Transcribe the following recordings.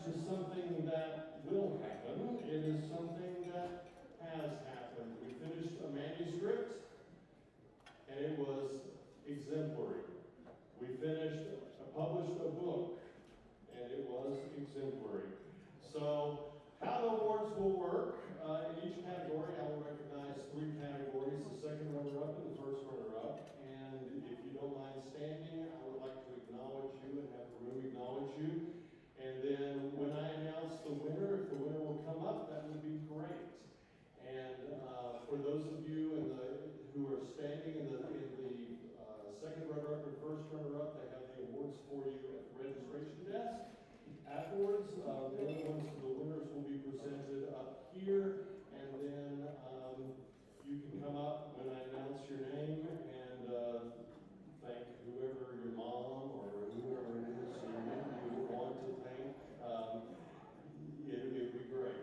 just something that will happen. It is something that has happened. We finished a manuscript, and it was exemplary. We published a book, and it was exemplary. So, how the awards will work, in each category, I will recognize 3 categories, the second runner-up and the first runner-up. And if you don't mind standing, I would like to acknowledge you and have the room acknowledge you. And then when I announce the winner, if the winner will come up, that would be great. And for those of you who are standing in the second runner-up and first runner-up, they have the awards for you at the registration desk. Afterwards, the other ones for the winners will be presented up here, and then you can come up when I announce your name and thank whoever your mom or whoever it is you want to thank. It would be great.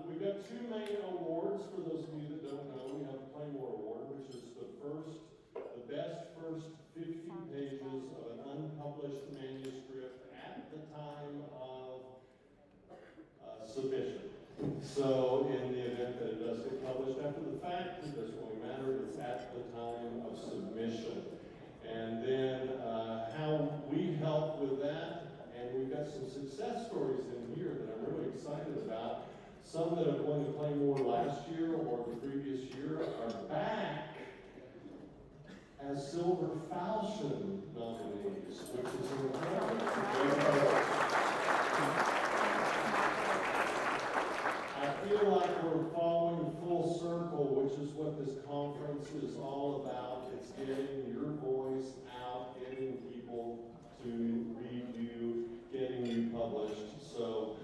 We've got 2 main awards for those of you that don't know. We have the Claymore Award, which is the best first 50 pages of an unpublished manuscript at the time of submission. So in the event that it does get published after the fact, it doesn't really matter, it's at the time of submission. And then how we help with that, and we've got some success stories in here that I'm really excited about. Some that have won the Claymore last year or the previous year are back as Silver Falchion nominees, which is incredible. I feel like we're following full circle, which is what this conference is all about. It's getting your voice out, getting people to read you, getting you published. So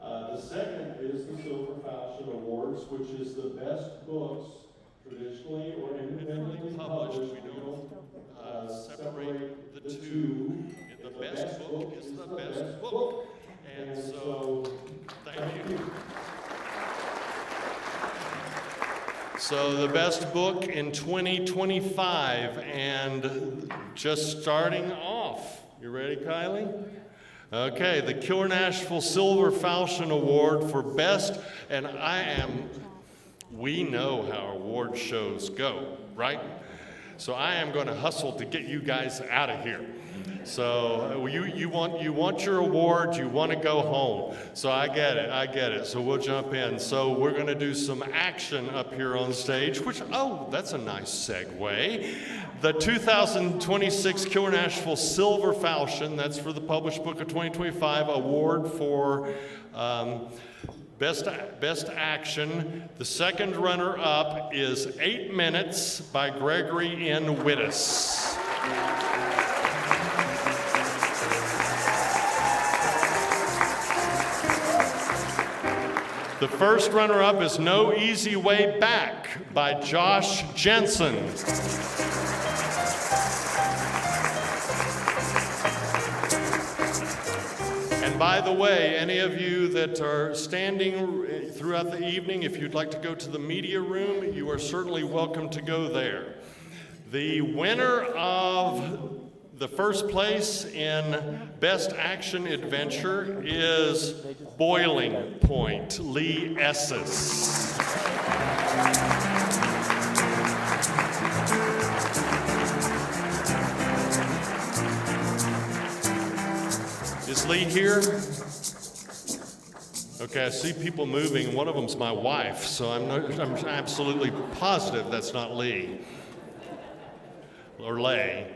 the second is the Silver Falchion Awards, which is the best books, traditionally or independently published. We don't separate the two. The best book is the best book. And so, thank you. So the best book in 2025, and just starting off. You ready, Kylie? Okay, the Killer Nashville Silver Falchion Award for best, and we know how award shows go, right? So I am going to hustle to get you guys out of here. So you want your award, you want to go home. So I get it. So we'll jump in. So we're going to do some action up here on stage, which, that's a nice segue. The 2026 Killer Nashville Silver Falchion, that's for the published book of 2025, award for Best Action. The second runner-up is 8 Minutes by Gregory N. Wittes. The first runner-up is No Easy Way Back by Josh Jensen. And by the way, any of you that are standing throughout the evening, if you'd like to go to the media room, you are certainly welcome to go there. The winner of the first place in Best Action Adventure is Boiling Point, Lee Esses. Is Lee here? Okay, I see people moving. One of them's my wife, so I'm absolutely positive that's not Lee or Lay.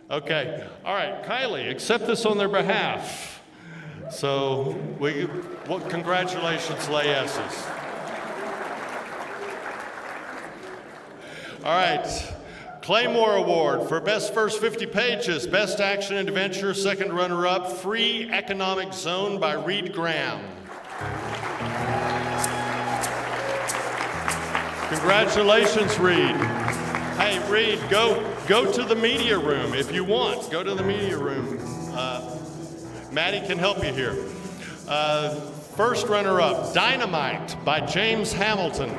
Okay, all right, Kylie, accept this on their behalf. So, congratulations, Lay Esses. All right, Claymore Award for Best First 50 Pages, Best Action Adventure, second runner-up, Free Economic Zone by Reed Graham. Congratulations, Reed. Hey, Reed, go to the media room if you want. Go to the media room. Maddie can help you here. First runner-up, Dynamite by James Hamilton.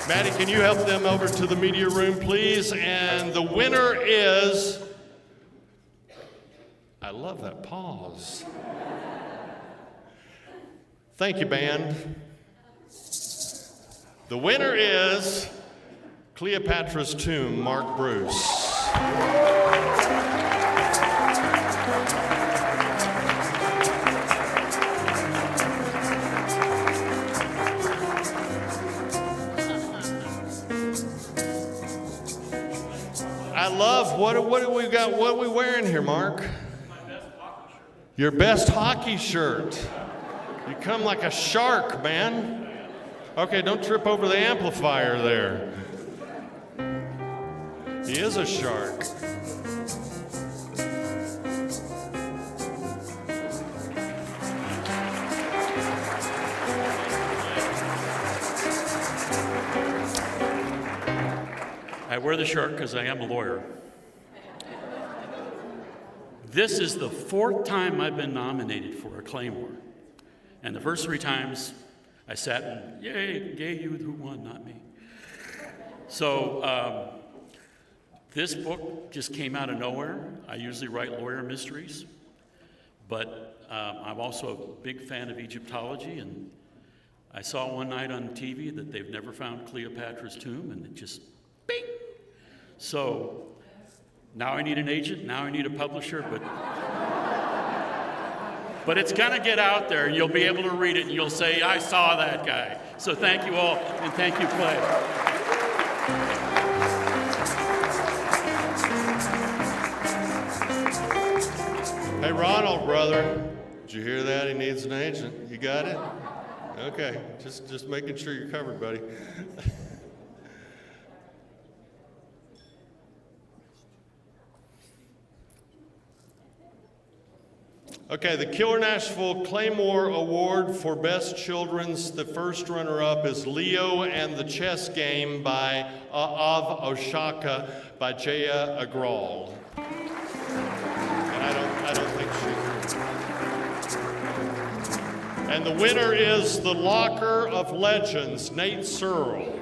Maddie, can you help them over to the media room, please? And the winner is I love that pause. Thank you, band. The winner is Cleopatra's Tomb, Mark Bruce. I love, what do we got, what are we wearing here, Mark? My best hockey shirt. Your best hockey shirt. You come like a shark, man. Okay, don't trip over the amplifier there. He is a shark. I wear the shirt because I am a lawyer. This is the 4th time I've been nominated for a Claymore. And the first 3 times I sat and, yay you who won, not me. So this book just came out of nowhere. I usually write lawyer mysteries, but I'm also a big fan of Egyptology, and I saw one night on TV that they've never found Cleopatra's tomb, and it just, bing! So now I need an agent, now I need a publisher, but it's gonna get out there, and you'll be able to read it, and you'll say, I saw that guy. So thank you all, and thank you, Clay. Hey, Ronald, brother, did you hear that? He needs an agent. You got it? Okay, just making sure you're covered, buddy. Okay, the Killer Nashville Claymore Award for Best Children's. The first runner-up is Leo and the Chess Game by of Oshaka by Jaya Agrawal. And I don't think she. And the winner is The Locker of Legends, Nate Searle.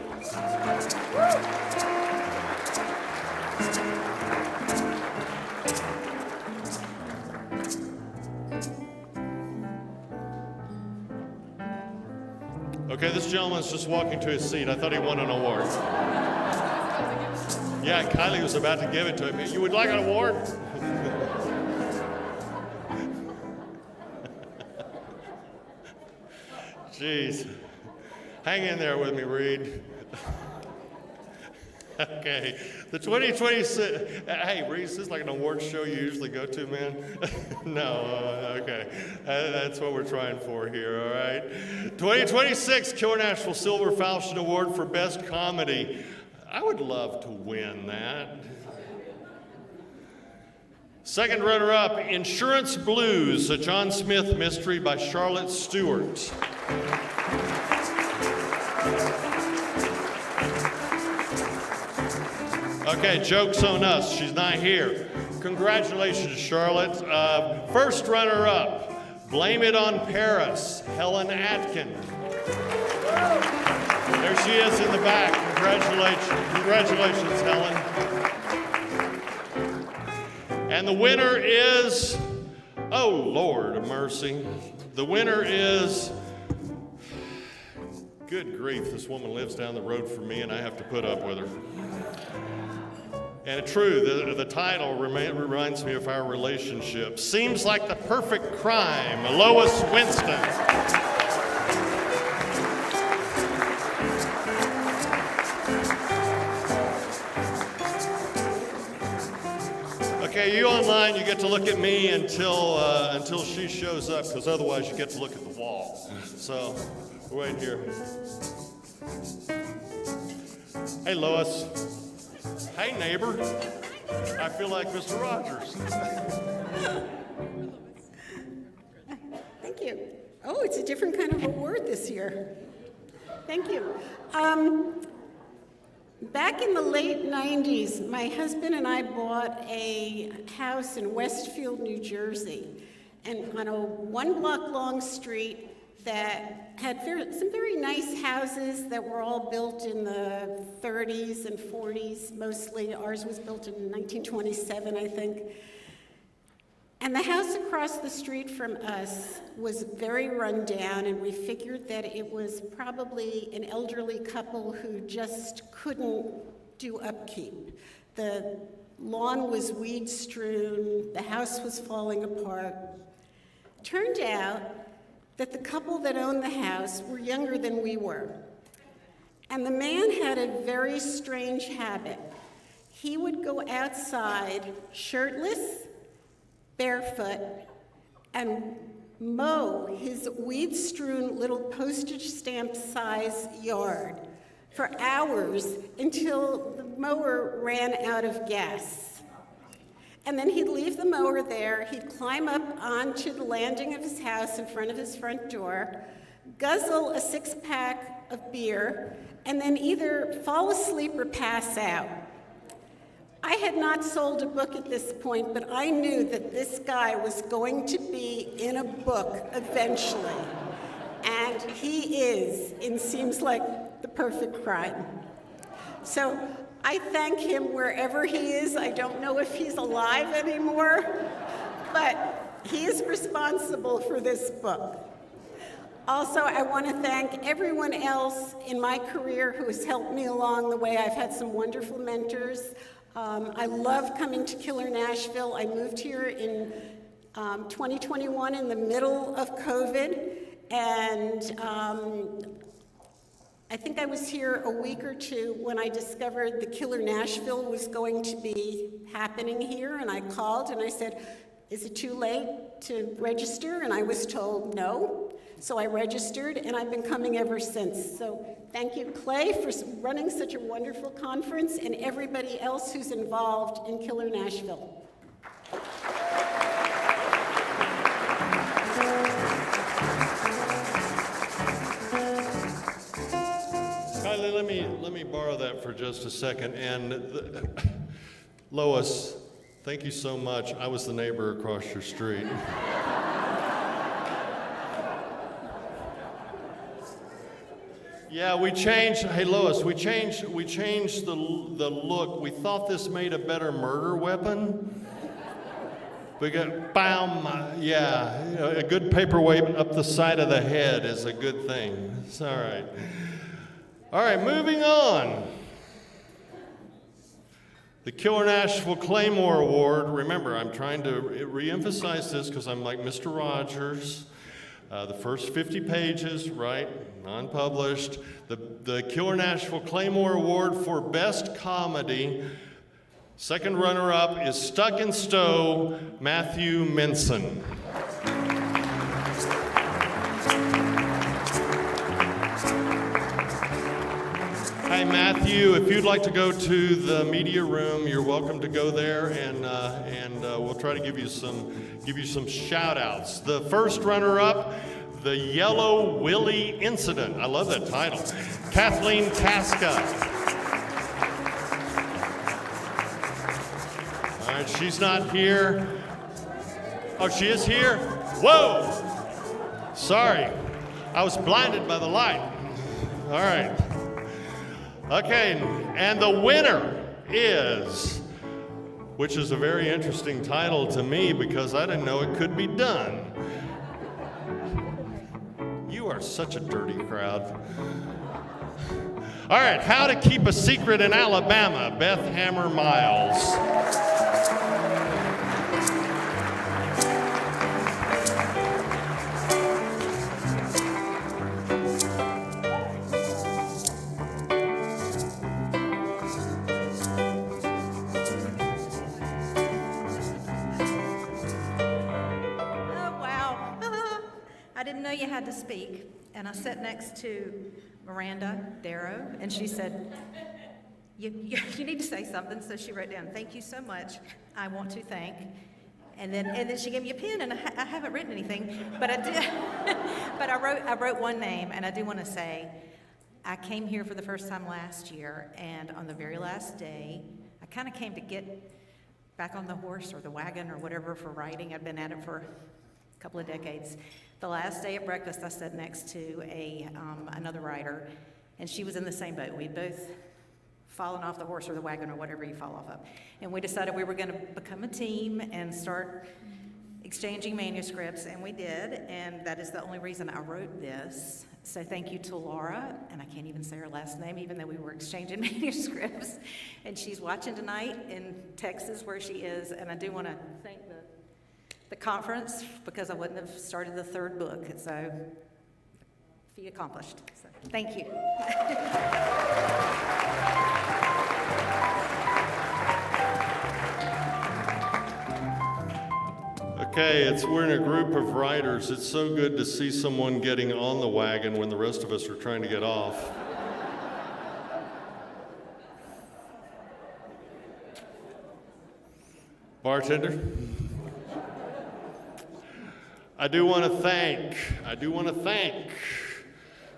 Okay, this gentleman's just walking to his seat. I thought he won an award. Yeah, Kylie was about to give it to him. You would like an award? Jeez. Hang in there with me, Reed. Okay, the 2026, hey, Reese, this is like an award show you usually go to, man? No, okay, that's what we're trying for here, all right? 2026 Killer Nashville Silver Falchion Award for Best Comedy. I would love to win that. Second runner-up, Insurance Blues, a John Smith mystery by Charlotte Stewart. Okay, joke's on us. She's not here. Congratulations, Charlotte. First runner-up, Blame It on Paris, Helen Atkin. There she is in the back. Congratulations, Helen. And the winner is, oh, Lord of mercy. The winner is, good grief, this woman lives down the road from me and I have to put up with her. And true, the title reminds me of our relationship. Seems Like the Perfect Crime, Lois Winston. Okay, you online, you get to look at me until she shows up, because otherwise you get to look at the wall. So, we're waiting here. Hey, Lois. Hey, neighbor. I feel like Mr. Rogers. Thank you. Oh, it's a different kind of award this year. Thank you. Back in the late 90s, my husband and I bought a house in Westfield, New Jersey, and on a 1-block-long street that had some very nice houses that were all built in the 30s and 40s, mostly. Ours was built in 1927, I think. And the house across the street from us was very run down, and we figured that it was probably an elderly couple who just couldn't do upkeep. The lawn was weed strewn, the house was falling apart. Turned out that the couple that owned the house were younger than we were. And the man had a very strange habit. He would go outside shirtless, barefoot, and mow his weed-strewn little postage stamp size yard for hours until the mower ran out of gas. And then he'd leave the mower there, he'd climb up onto the landing of his house in front of his front door, guzzle a six-pack of beer, and then either fall asleep or pass out. I had not sold a book at this point, but I knew that this guy was going to be in a book eventually. And he is, in Seems Like the Perfect Crime. So I thank him wherever he is. I don't know if he's alive anymore, but he is responsible for this book. Also, I want to thank everyone else in my career who has helped me along the way. I've had some wonderful mentors. I love coming to Killer Nashville. I moved here in 2021 in the middle of COVID, and I think I was here a week or two when I discovered the Killer Nashville was going to be happening here, and I called and I said, "Is it too late to register?" And I was told no. So I registered, and I've been coming ever since. So thank you, Clay, for running such a wonderful conference, and everybody else who's involved in Killer Nashville. Kylie, let me borrow that for just a second. And Lois, thank you so much. I was the neighbor across your street. Yeah, we changed. Hey, Lois, we changed the look. We thought this made a better murder weapon. We got bam. Yeah, you know, a good paperweight up the side of the head is a good thing. It's all right. All right, moving on. The Killer Nashville Claymore Award. Remember, I'm trying to re-emphasize this because I'm like Mr. Rogers. The first 50 pages, right, non-published. The Killer Nashville Claymore Award for Best Comedy. Second runner-up is Stuck in Stowe, Matthew Minson. Hi, Matthew. If you'd like to go to the media room, you're welcome to go there, and we'll try to give you some shout-outs. The first runner-up, The Yellow Willie Incident. I love that title. Kathleen Casca. All right, she's not here. Oh, she is here? Whoa! Sorry, I was blinded by the light. All right. Okay, and the winner is, which is a very interesting title to me because I didn't know it could be done. You are such a dirty crowd. All right, How to Keep a Secret in Alabama, Beth Hammer Miles. I didn't know you had to speak, and I sat next to Miranda Darrow, and she said, you need to say something, so she wrote down, "Thank you so much, I want to thank," and then she gave me a pen, and I haven't written anything, but I did, but I wrote one name, and I do want to say, I came here for the first time last year, and on the very last day, I kind of came to get back on the horse or the wagon or whatever for writing. I've been at it for a couple of decades. The last day at breakfast, I sat next to another writer, and she was in the same boat. We'd both fallen off the horse or the wagon or whatever you fall off of. And we decided we were going to become a team and start exchanging manuscripts, and we did, and that is the only reason I wrote this. So thank you to Laura, and I can't even say her last name, even though we were exchanging manuscripts. And she's watching tonight in Texas, where she is, and I do want to thank the conference, because I wouldn't have started the third book. So, feat accomplished. So, thank you. Okay, we're in a group of writers. It's so good to see someone getting on the wagon when the rest of us are trying to get off. Bartender? I do want to thank,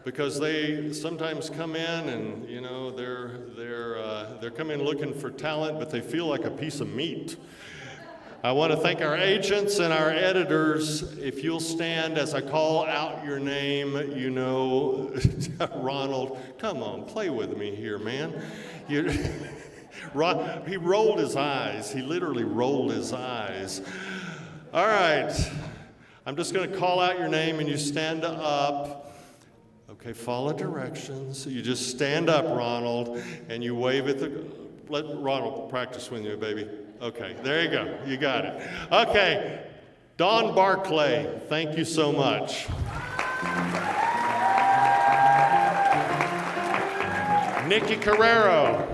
because they sometimes come in and, you know, they're coming looking for talent, but they feel like a piece of meat. I want to thank our agents and our editors. If you'll stand as I call out your name, you know, Ronald, come on, play with me here, man. He rolled his eyes. He literally rolled his eyes. All right. I'm just going to call out your name and you stand up. Okay, follow directions. You just stand up, Ronald, and you wave at the... Let Ronald practice with you, baby. Okay, there you go. You got it. Okay, Dawn Barclay, thank you so much. Nikki Carrero.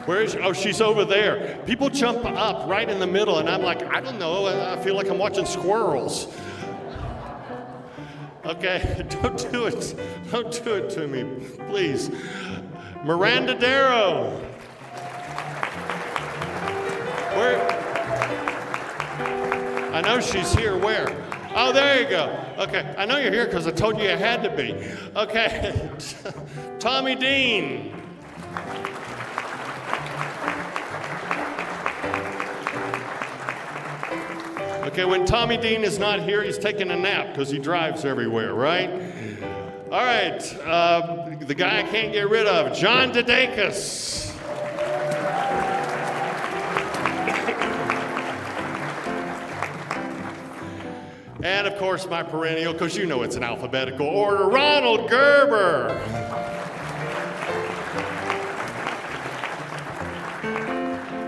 Where is she? Oh, she's over there. People jump up right in the middle, and I'm like, I don't know. I feel like I'm watching squirrels. Okay, don't do it. Don't do it to me, please. Miranda Darrow. Where? I know she's here. Where? Oh, there you go. Okay, I know you're here because I told you you had to be. Okay, Tommy Dean. Okay, when Tommy Dean is not here, he's taking a nap because he drives everywhere, right? All right, the guy I can't get rid of, John Didakis. And of course, my perennial, because you know it's in alphabetical order, Ronald Gerber.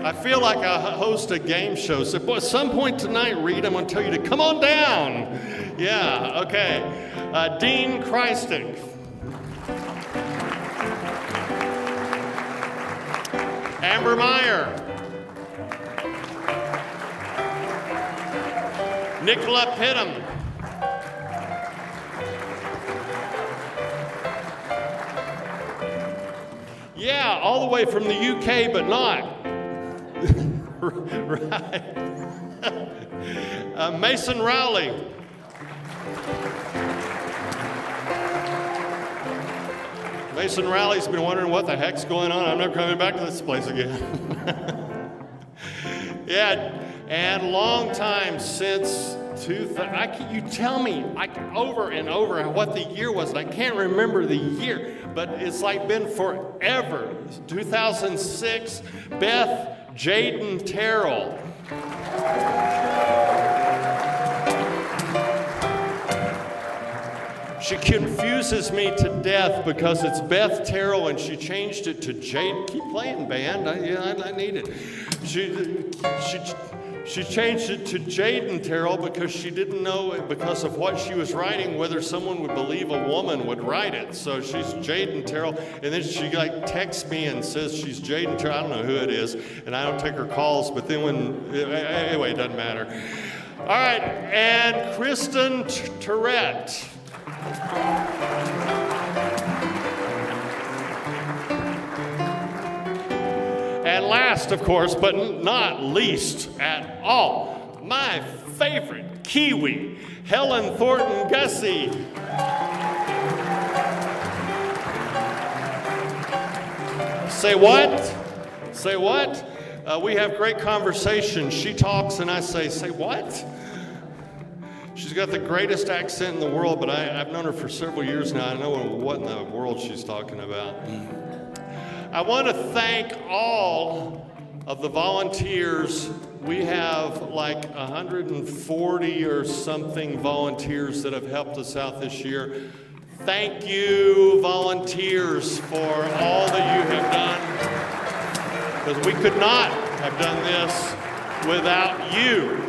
I feel like I host a game show. So at some point tonight, Reed, I'm going to tell you to come on down. Yeah, okay. Dean Kreistig. Amber Meyer. Nicola Pittum. Yeah, all the way from the UK, but not. Right. Mason Rowley. Mason Rowley's been wondering what the heck's going on. I'm never coming back to this place again. Yeah, and long time since you tell me over and over what the year was, and I can't remember the year, but it's like been forever. 2006, Beth Jaden Terrell. She confuses me to death because it's Beth Terrell and she changed it to Jade. Keep playing, band. I need it. She changed it to Jaden Terrell because she didn't know, because of what she was writing, whether someone would believe a woman would write it. So she's Jaden Terrell, and then she texts me and says she's Jaden Terrell. I don't know who it is, and I don't take her calls. But then anyway, it doesn't matter. All right, and Kristen Tourette. And last, of course, but not least at all, my favorite Kiwi, Helen Thornton Gussie. Say what? Say what? We have great conversation. She talks and I say what? She's got the greatest accent in the world, but I've known her for several years now. I know what in the world she's talking about. I want to thank all of the volunteers. We have like 140 or something volunteers that have helped us out this year. Thank you, volunteers, for all that you have done, because we could not have done this without you.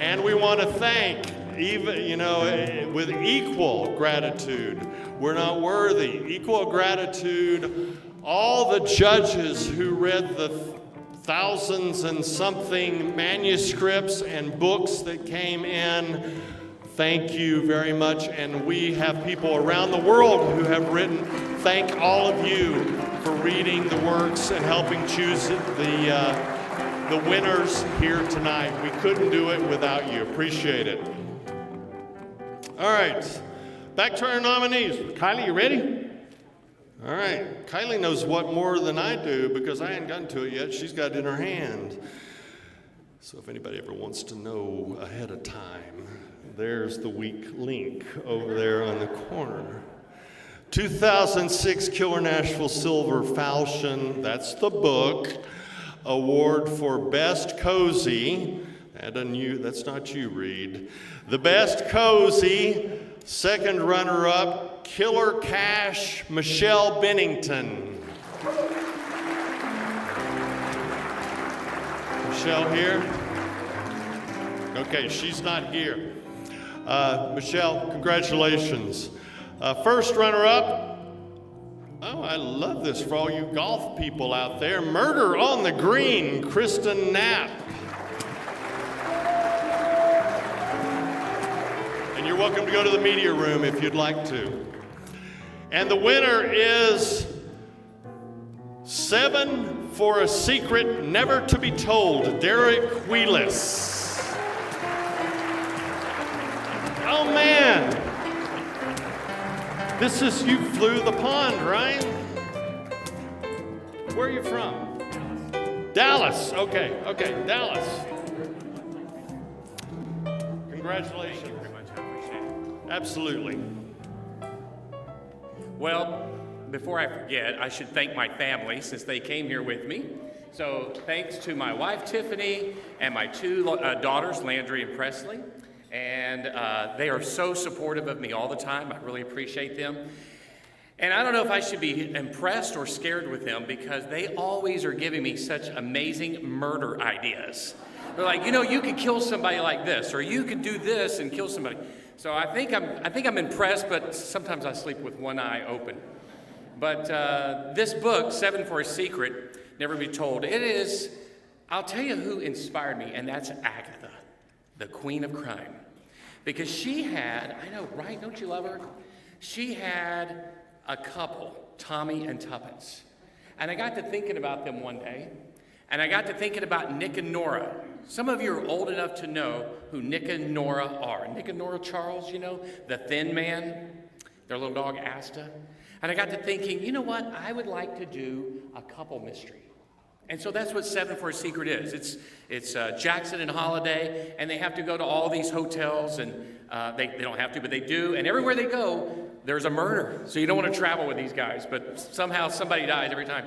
And we want to thank, even, with equal gratitude, we're not worthy, equal gratitude, all the judges who read the thousands and something manuscripts and books that came in. Thank you very much. And we have people around the world who have written. Thank all of you for reading the works and helping choose the winners here tonight. We couldn't do it without you. Appreciate it. All right, back to our nominees. Kylie, you ready? All right, Kylie knows what more than I do because I hadn't gotten to it yet. She's got it in her hand. So if anybody ever wants to know ahead of time, there's the weak link over there on the corner. 2006 Killer Nashville Silver Falchion, that's the book, award for Best Cozy. That's not you, Reed. The Best Cozy, second runner-up, Killer Cash, Michelle Bennington. Michelle here? Okay, she's not here. Michelle, congratulations. First runner-up, oh, I love this for all you golf people out there. Murder on the Green, Kristen Knapp. And you're welcome to go to the media room if you'd like to. And the winner is 7 for a Secret Never to Be Told, Derek Wheelis. Oh man, this is, you flew the pond, right? Where are you from? Dallas. Okay, Dallas. Congratulations. Thank you very much, I appreciate it. Absolutely. Well, before I forget, I should thank my family since they came here with me. So thanks to my wife, Tiffany, and my two daughters, Landry and Presley. And they are so supportive of me all the time. I really appreciate them. And I don't know if I should be impressed or scared with them because they always are giving me such amazing murder ideas. They're like, you could kill somebody like this, or you could do this and kill somebody. So I think I'm impressed, but sometimes I sleep with one eye open. But this book, 7 for a Secret, Never Be Told, it is, I'll tell you who inspired me, and that's Agatha, the queen of crime. Because she had, I know, right? Don't you love her? She had a couple, Tommy and Tuppence. And I got to thinking about them one day, and I got to thinking about Nick and Nora. Some of you are old enough to know who Nick and Nora are. Nick and Nora Charles, the thin man, their little dog Asta. And I got to thinking, you know what? I would like to do a couple mystery. And so that's what 7 for a Secret is. It's Jackson and Holiday, and they have to go to all these hotels, and they don't have to, but they do. And everywhere they go, there's a murder. So you don't want to travel with these guys, but somehow somebody dies every time.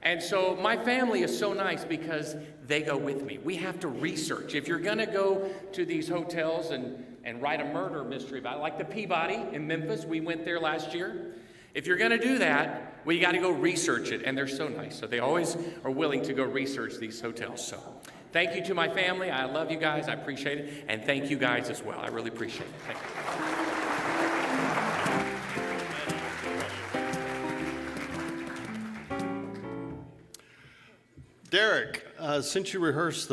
And so my family is so nice because they go with me. We have to research. If you're going to go to these hotels and write a murder mystery about it, like the Peabody in Memphis, we went there last year. If you're going to do that, well, you got to go research it, and they're so nice. So they always are willing to go research these hotels. So thank you to my family. I love you guys. I appreciate it. And thank you guys as well. I really appreciate it. Thank you. Derek, since you researched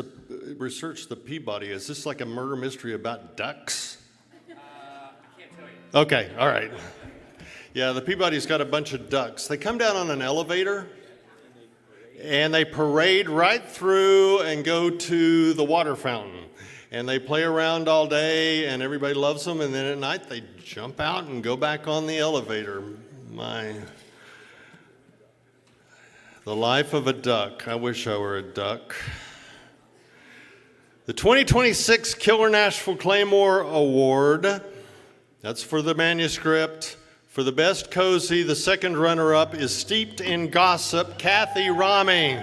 the Peabody, is this like a murder mystery about ducks? I can't tell you. Okay, all right. Yeah, the Peabody's got a bunch of ducks. They come down on an elevator, and they parade right through and go to the water fountain. And they play around all day, and everybody loves them, and then at night they jump out and go back on the elevator. The life of a duck. I wish I were a duck. The 2026 Killer Nashville Claymore Award, that's for the manuscript, For the best cozy, the second runner-up is Steeped in Gossip, Kathy Rami.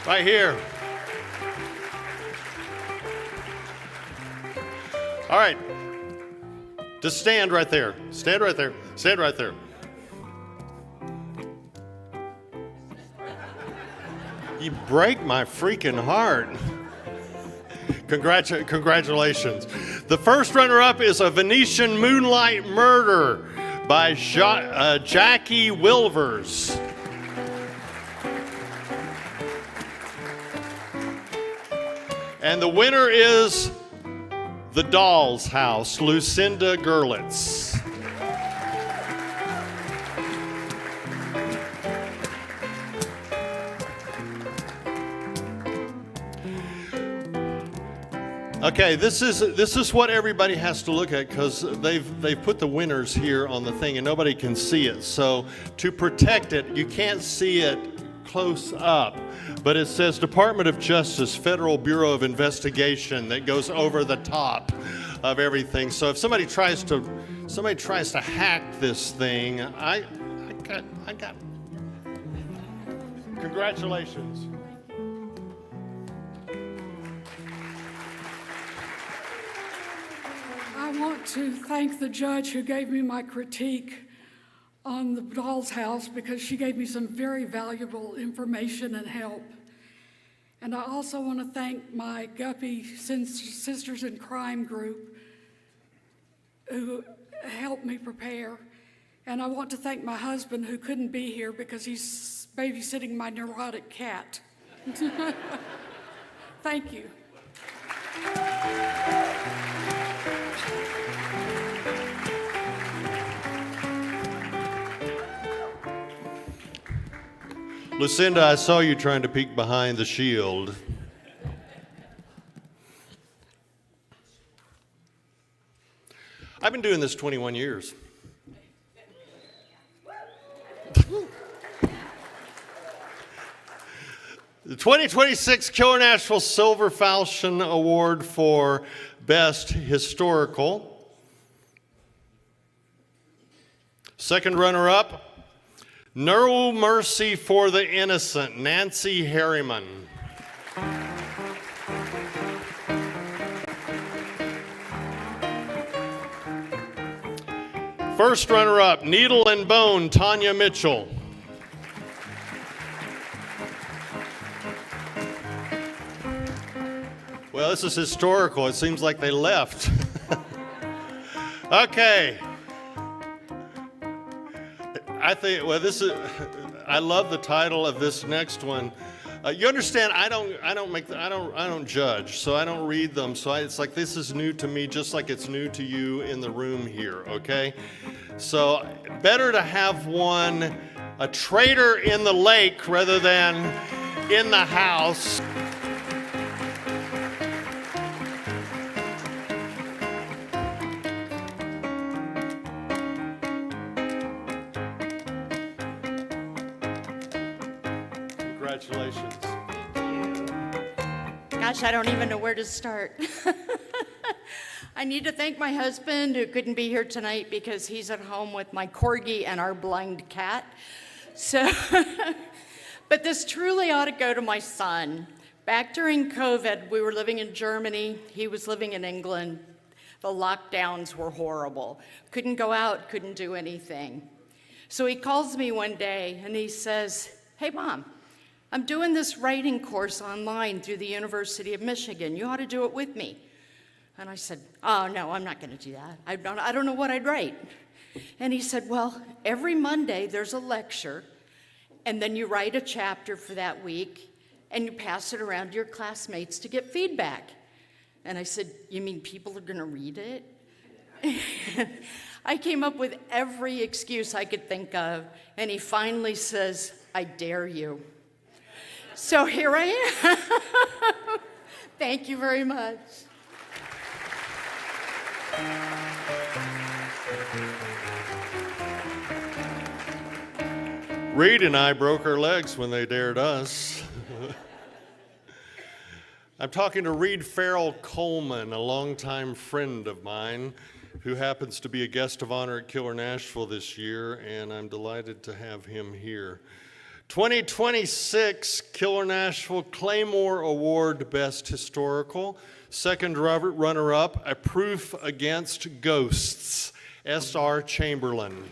Right here. All right. Just stand right there. Stand right there. Stand right there. You break my freaking heart. Congratulations. The first runner-up is A Venetian Moonlight Murder by Jackie Wilvers. And the winner is The Doll's House, Lucinda Gerlitz. Okay, this is what everybody has to look at, because they've put the winners here on the thing and nobody can see it. So to protect it, you can't see it close up, but it says Department of Justice, Federal Bureau of Investigation, that goes over the top of everything. So if somebody tries to hack this thing, I got congratulations. I want to thank the judge who gave me my critique on The Doll's House, because she gave me some very valuable information and help. And I also want to thank my Guppy Sisters in Crime group who helped me prepare. And I want to thank my husband, who couldn't be here because he's babysitting my neurotic cat. Thank you. Lucinda, I saw you trying to peek behind the shield. I've been doing this 21 years. The 2026 Killer Nashville Silver Falchion Award for Best Historical. Second runner-up, No Mercy for the Innocent, Nancy Harriman. First runner-up, Needle and Bone, Tanya Mitchell. Well, this is historical. It seems like they left. Okay. I love the title of this next one. You understand, I don't judge, so I don't read them. So it's like, this is new to me, just like it's new to you in the room here, okay? So better to have one, a traitor in the lake rather than in the house. Congratulations. Gosh, I don't even know where to start. I need to thank my husband, who couldn't be here tonight because he's at home with my corgi and our blind cat. So, but this truly ought to go to my son. Back during COVID, we were living in Germany. He was living in England. The lockdowns were horrible. Couldn't go out, couldn't do anything. So he calls me one day and he says, "Hey, Mom, I'm doing this writing course online through the University of Michigan. You ought to do it with me." And I said, "Oh, no, I'm not going to do that. I don't know what I'd write." And he said, "Well, every Monday there's a lecture, and then you write a chapter for that week, and you pass it around to your classmates to get feedback." And I said, "You mean people are going to read it?" I came up with every excuse I could think of, and he finally says, "I dare you." So here I am. Thank you very much. Reed and I broke our legs when they dared us. I'm talking to Reed Farrell Coleman, a longtime friend of mine. who happens to be a guest of honor at Killer Nashville this year, and I'm delighted to have him here. 2026 Killer Nashville Claymore Award Best Historical. Second runner-up, A Proof Against Ghosts, S.R. Chamberlain.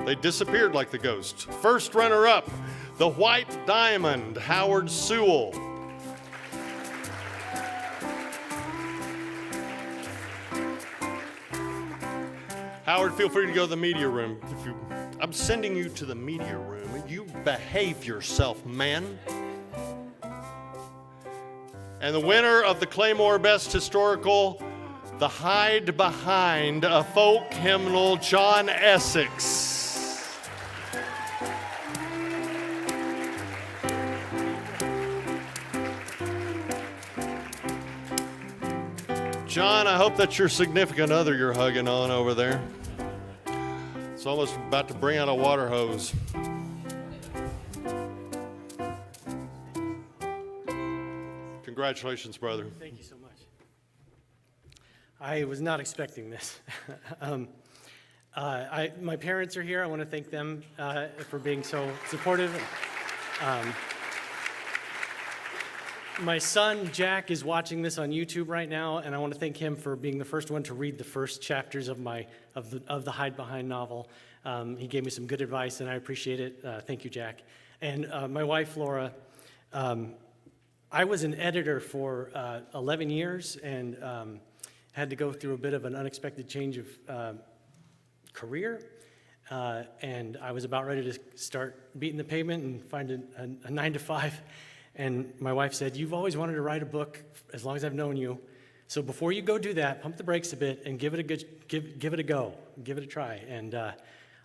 They disappeared like the ghost. First runner-up, The White Diamond, Howard Sewell. Howard, feel free to go to the media room. I'm sending you to the media room. You behave yourself, man. And the winner of the Claymore Best Historical, The Hide Behind, a folk hymnal, John Essex. John, I hope that's your significant other you're hugging on over there. It's almost about to bring out a water hose. Congratulations, brother. Thank you so much. I was not expecting this. My parents are here. I want to thank them for being so supportive. My son, Jack, is watching this on YouTube right now, and I want to thank him for being the first one to read the first chapters of the Hide Behind novel. He gave me some good advice, and I appreciate it. Thank you, Jack. And my wife, Laura, I was an editor for 11 years and had to go through a bit of an unexpected change of career. And I was about ready to start beating the pavement and find a 9-to-5. And my wife said, "You've always wanted to write a book as long as I've known you. So before you go do that, pump the brakes a bit and give it a go, give it a try." And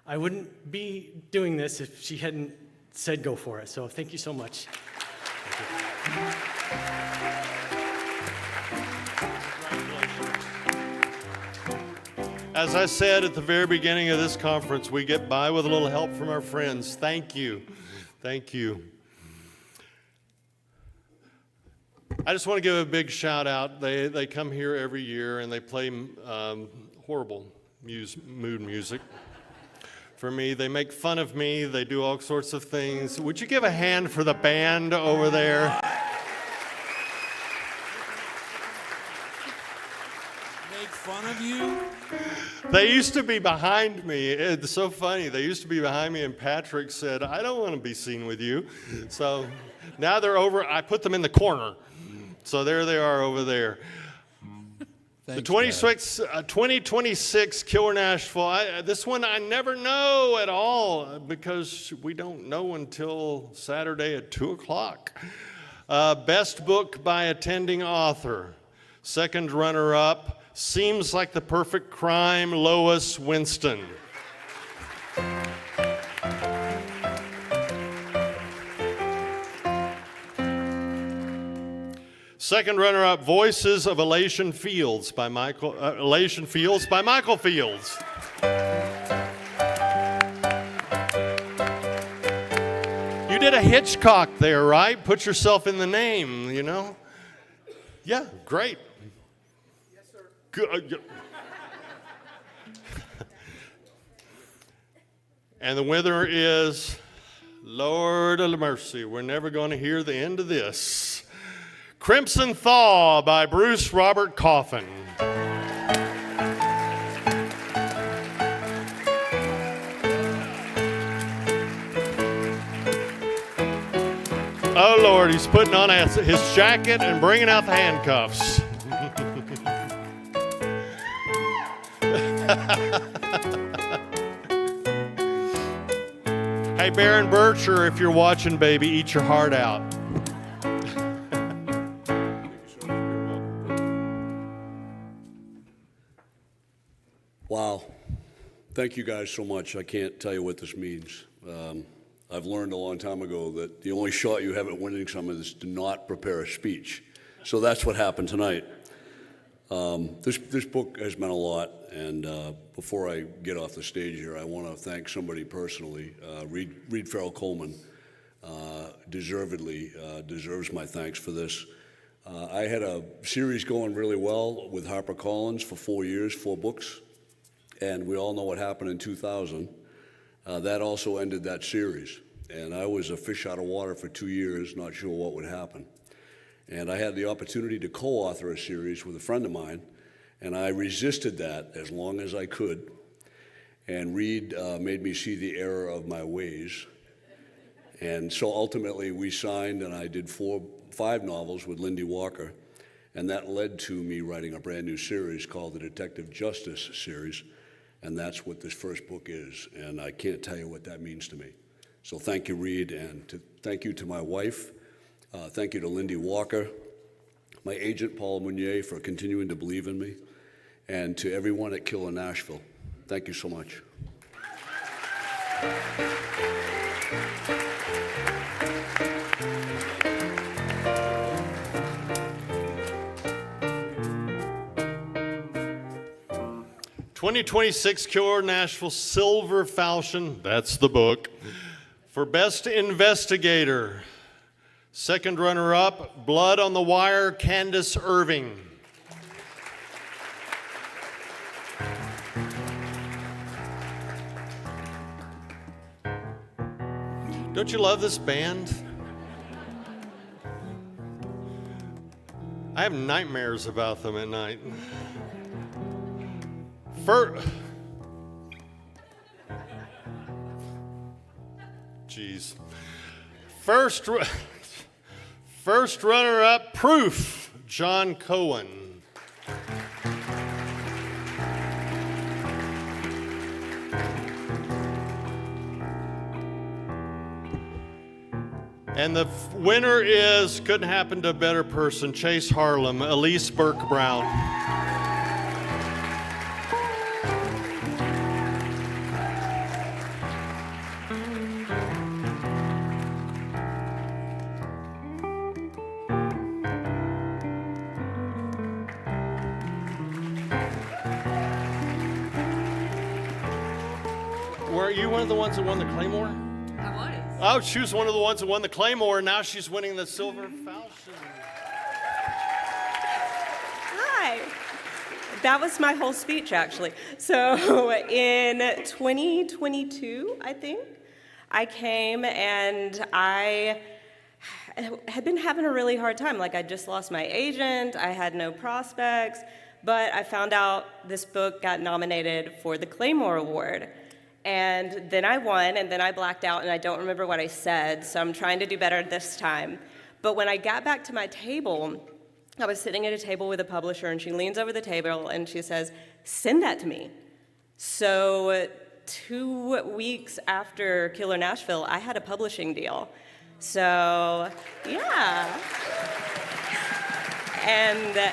I wouldn't be doing this if she hadn't said go for it. So thank you so much. As I said at the very beginning of this conference, we get by with a little help from our friends. Thank you. Thank you. I just want to give a big shout out. They come here every year and they play horrible mood music for me. They make fun of me. They do all sorts of things. Would you give a hand for the band over there? Make fun of you? They used to be behind me. It's so funny. They used to be behind me, and Patrick said, "I don't want to be seen with you." So now they're over. I put them in the corner. So there they are over there. Thanks, The 2026 Killer Nashville. This one I never know at all because we don't know until Saturday at 2 o'clock. Best book by attending author. Second runner-up, Seems Like the Perfect Crime, Lois Winston. Second runner-up, Voices of Elation Fields by Michael Fields. You did a Hitchcock there, right? Put yourself in the name, you know? Yeah, great. Yes, sir. Good. And the winner is, Lord of mercy, we're never going to hear the end of this. Crimson Thaw by Bruce Robert Coffin. Oh, Lord, he's putting on his jacket and bringing out the handcuffs. Hey, Baron Bircher, if you're watching, baby, eat your heart out. Wow. Thank you guys so much. I can't tell you what this means. I've learned a long time ago that the only shot you have at winning something is to not prepare a speech. So that's what happened tonight. This book has meant a lot, and before I get off the stage here, I want to thank somebody personally, Reed Farrell Coleman. deservedly deserves my thanks for this. I had a series going really well with HarperCollins for 4 years, 4 books, and we all know what happened in 2000. That also ended that series, and I was a fish out of water for 2 years, not sure what would happen. And I had the opportunity to co-author a series with a friend of mine, and I resisted that as long as I could. And Reed made me see the error of my ways. And so ultimately we signed, and I did 5 novels with Lindy Walker, and that led to me writing a brand new series called the Detective Justice series, and that's what this first book is, and I can't tell you what that means to me. So thank you, Reed, and thank you to my wife. Thank you to Lindy Walker, my agent, Paul Meunier, for continuing to believe in me, and to everyone at Killer Nashville. Thank you so much. '26 Killer Nashville Silver Falchion, that's the book, for Best Investigator. Second runner-up, Blood on the Wire, Candace Irving. Don't you love this band? I have nightmares about them at night. First runner-up, Proof, John Cohen. And the winner is, couldn't happen to a better person, Chase Harlem, Elise Burke Brown. Were you one of the ones that won the Claymore? I was. Oh, she was one of the ones that won the Claymore, and now she's winning the Silver Falchion. Hi. That was my whole speech, actually. So in 2022, I think, I came and I had been having a really hard time. Like, I just lost my agent, I had no prospects, but I found out this book got nominated for the Claymore Award. And then I won, and then I blacked out, and I don't remember what I said, so I'm trying to do better this time. But when I got back to my table, I was sitting at a table with a publisher, and she leans over the table, and she says, "Send that to me." So 2 weeks after Killer Nashville, I had a publishing deal. So, yeah. And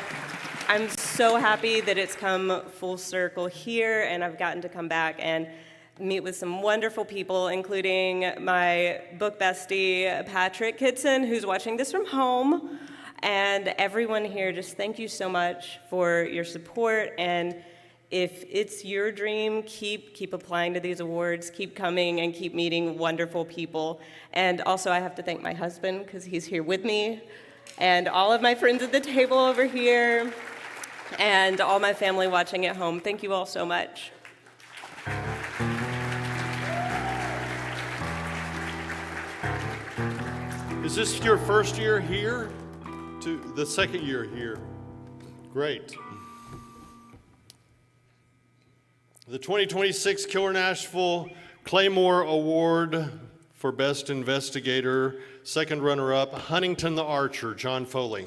I'm so happy that it's come full circle here, and I've gotten to come back and meet with some wonderful people, including my book bestie, Patrick Kitson, who's watching this from home. And everyone here, just thank you so much for your support. And if it's your dream, keep applying to these awards, keep coming and keep meeting wonderful people. And also I have to thank my husband, because he's here with me, and all of my friends at the table over here, and all my family watching at home. Thank you all so much. Is this your first year here? To the second year here. Great. The 2026 Killer Nashville Claymore Award for Best Investigator, second runner-up, Huntington the Archer, John Foley.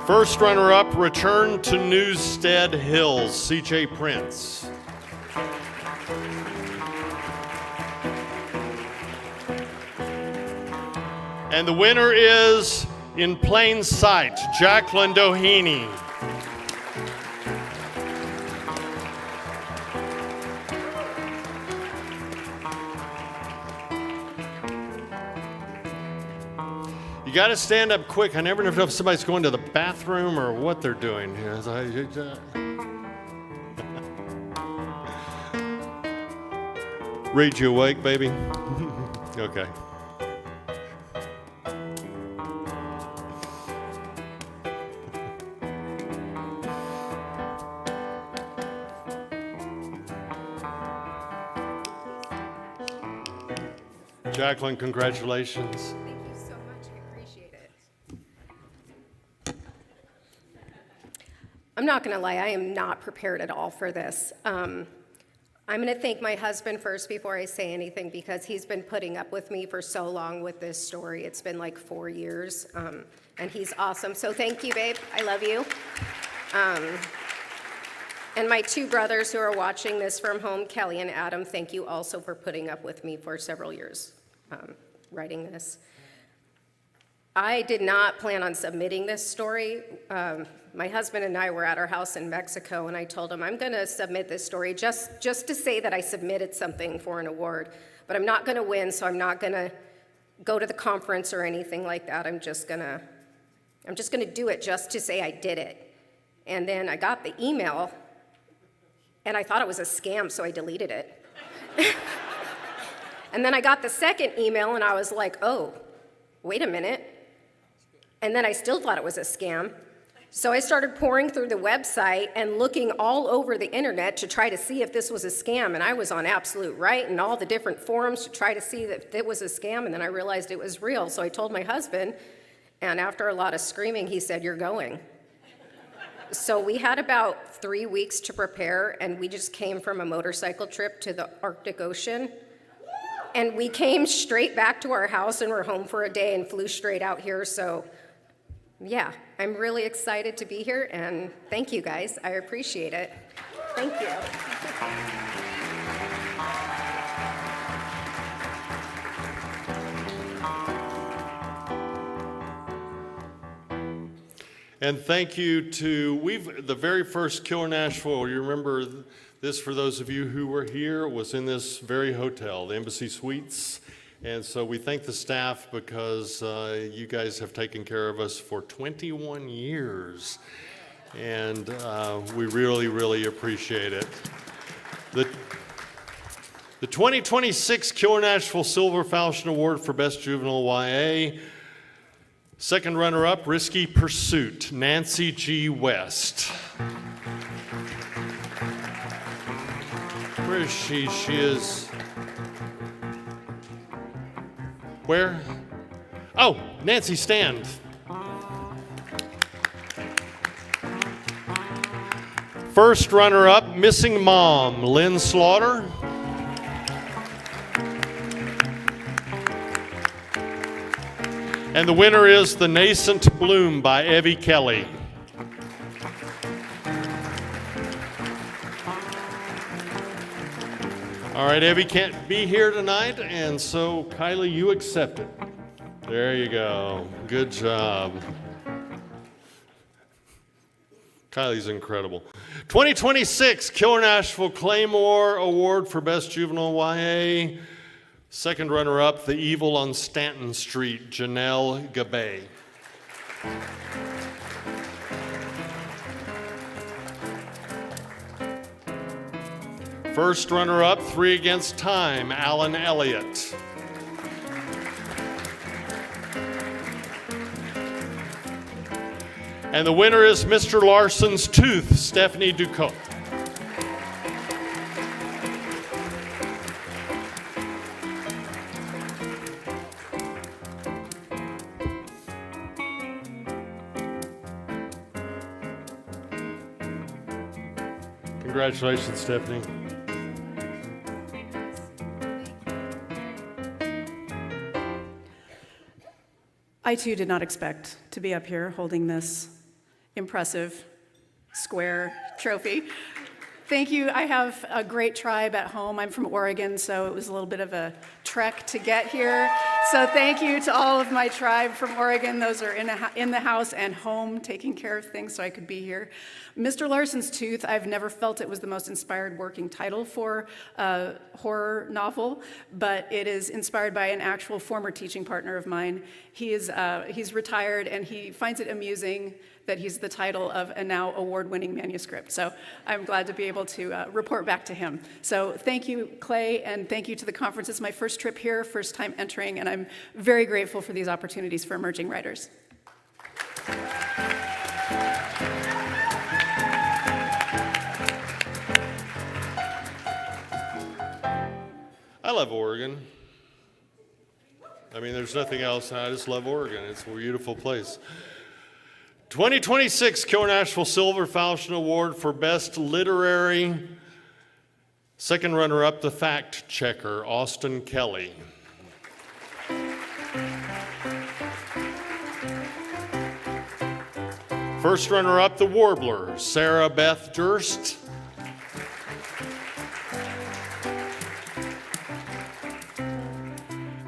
First runner-up, Return to Newstead Hills, C.J. Prince. And the winner is In Plain Sight, Jacqueline Doheny. You got to stand up quick. I never know if somebody's going to the bathroom or what they're doing here. Reed, you awake, baby? Okay. Jacqueline, congratulations. Thank you so much. I appreciate it. I'm not going to lie, I am not prepared at all for this. I'm going to thank my husband first before I say anything because he's been putting up with me for so long with this story. It's been like 4 years, and he's awesome. So thank you, babe. I love you. And my two brothers who are watching this from home, Kelly and Adam, thank you also for putting up with me for several years writing this. I did not plan on submitting this story. My husband and I were at our house in Mexico, and I told him, I'm going to submit this story just to say that I submitted something for an award, but I'm not going to win, so I'm not going to go to the conference or anything like that. I'm just going to do it just to say I did it. And then I got the email, and I thought it was a scam, so I deleted it. And then I got the second email, and I was like, oh, wait a minute. And then I still thought it was a scam. So I started pouring through the website and looking all over the internet to try to see if this was a scam. And I was on Absolute Right and all the different forums to try to see that it was a scam. And then I realized it was real. So I told my husband, and after a lot of screaming, he said, you're going. So we had about 3 weeks to prepare, and we just came from a motorcycle trip to the Arctic Ocean. And we came straight back to our house and were home for a day and flew straight out here. So yeah, I'm really excited to be here, and thank you guys. I appreciate it. Thank you. And thank you to, the very first Killer Nashville, you remember this, for those of you who were here, was in this very hotel, the Embassy Suites. And so we thank the staff because you guys have taken care of us for 21 years. And we really, really appreciate it. The 2026 Killer Nashville Silver Falchion Award for Best Juvenile YA. Second runner-up, Risky Pursuit, Nancy G. West. Where is she? She is... Where? Oh, Nancy, stand. First runner-up, Missing Mom, Lynn Slaughter. And the winner is The Nascent Bloom by Evie Kelly. All right, Evie can't be here tonight, and so Kylie, you accept it. There you go. Good job. Kylie's incredible. 2026 Killer Nashville Claymore Award for Best Juvenile YA. Second runner-up, The Evil on Stanton Street, Janelle Gabay. First runner-up, Three Against Time, Alan Elliott. And the winner is Mr. Larson's Tooth, Stephanie Ducot. Congratulations, Stephanie. I too did not expect to be up here holding this impressive square trophy. Thank you. I have a great tribe at home. I'm from Oregon, so it was a little bit of a trek to get here. So thank you to all of my tribe from Oregon. Those are in the house and home, taking care of things so I could be here. Mr. Larson's Tooth, I've never felt it was the most inspired working title for a horror novel, but it is inspired by an actual former teaching partner of mine. He's retired, and he finds it amusing that he's the title of a now award-winning manuscript. So I'm glad to be able to report back to him. So thank you, Clay, and thank you to the conference. It's my first trip here, first time entering, and I'm very grateful for these opportunities for emerging writers. I love Oregon. I mean, there's nothing else. I just love Oregon. It's a beautiful place. 2026 Killer Nashville Silver Falchion Award for Best Literary. Second runner-up, The Fact Checker, Austin Kelly. First runner-up, The Warbler, Sarah Beth Durst.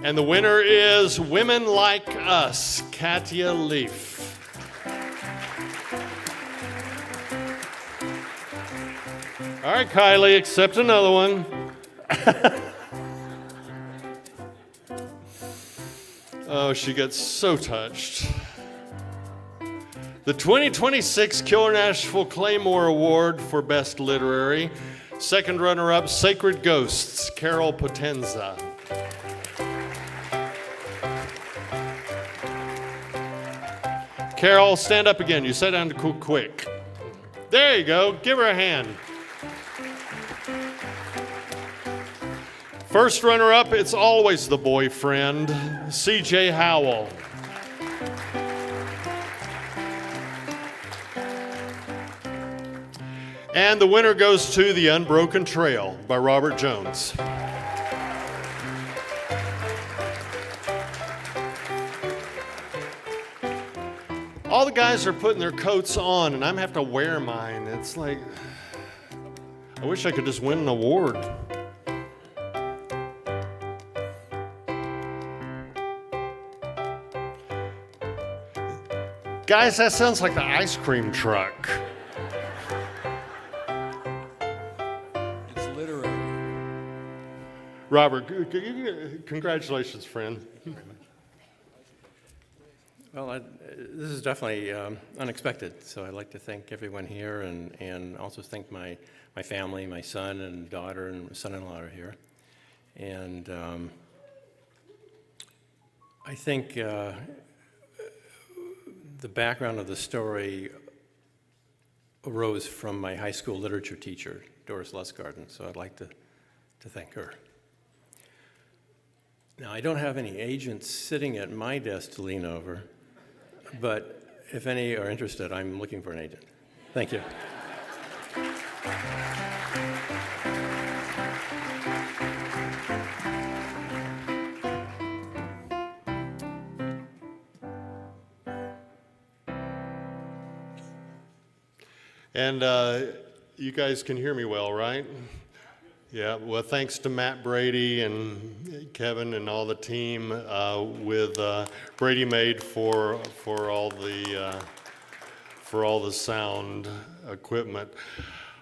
And the winner is Women Like Us, Katya Leaf. All right, Kylie, accept another one. Oh, she gets so touched. The 2026 Killer Nashville Claymore Award for Best Literary. Second runner-up, Sacred Ghosts, Carol Potenza. Carol, stand up again. You sat down too quick. There you go. Give her a hand. First runner-up, It's Always the Boyfriend, C.J. Howell. And the winner goes to The Unbroken Trail by Robert Jones. All the guys are putting their coats on, and I'm having to wear mine. It's like, I wish I could just win an award. Guys, that sounds like the ice cream truck. It's literary. Robert, congratulations, friend. Well, this is definitely unexpected, so I'd like to thank everyone here and also thank my family, my son and daughter and son-in-law are here. And I think the background of the story arose from my high school literature teacher, Doris Lustgarten, so I'd like to thank her. Now, I don't have any agents sitting at my desk to lean over, but if any are interested, I'm looking for an agent. Thank you. And you guys can hear me well, right? Yeah, well, thanks to Matt Brady and Kevin and all the team with Brady Made for all the sound equipment.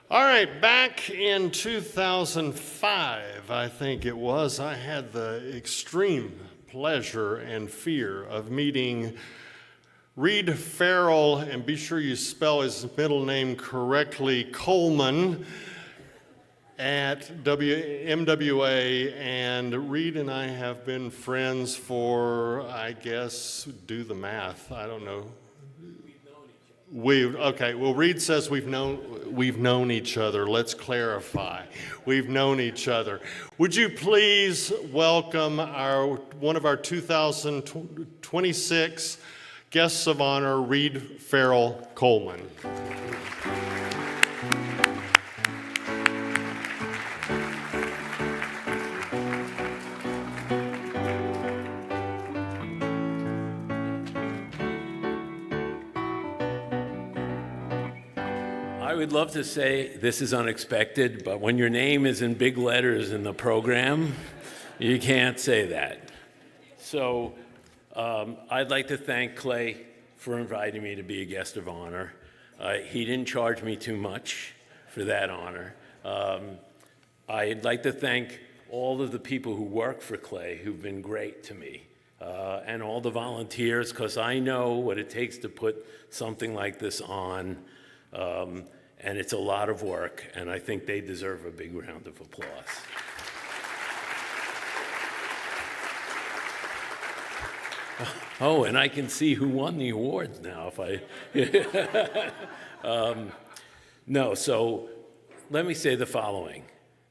All right, back in 2005, I think it was, I had the extreme pleasure and fear of meeting Reed Farrell, and be sure you spell his middle name correctly, Coleman, at MWA, and Reed and I have been friends for, I guess, do the math, I don't know. Okay, well, Reed says we've known each other. Let's clarify. We've known each other. Would you please welcome one of our 2026 guests of honor, Reed Farrell Coleman. I would love to say this is unexpected, but when your name is in big letters in the program, you can't say that. So I'd like to thank Clay for inviting me to be a guest of honor. He didn't charge me too much for that honor. I'd like to thank all of the people who work for Clay who've been great to me, and all the volunteers, because I know what it takes to put something like this on, and it's a lot of work, and I think they deserve a big round of applause. Oh, and I can see who won the awards now if I... No, so let me say the following.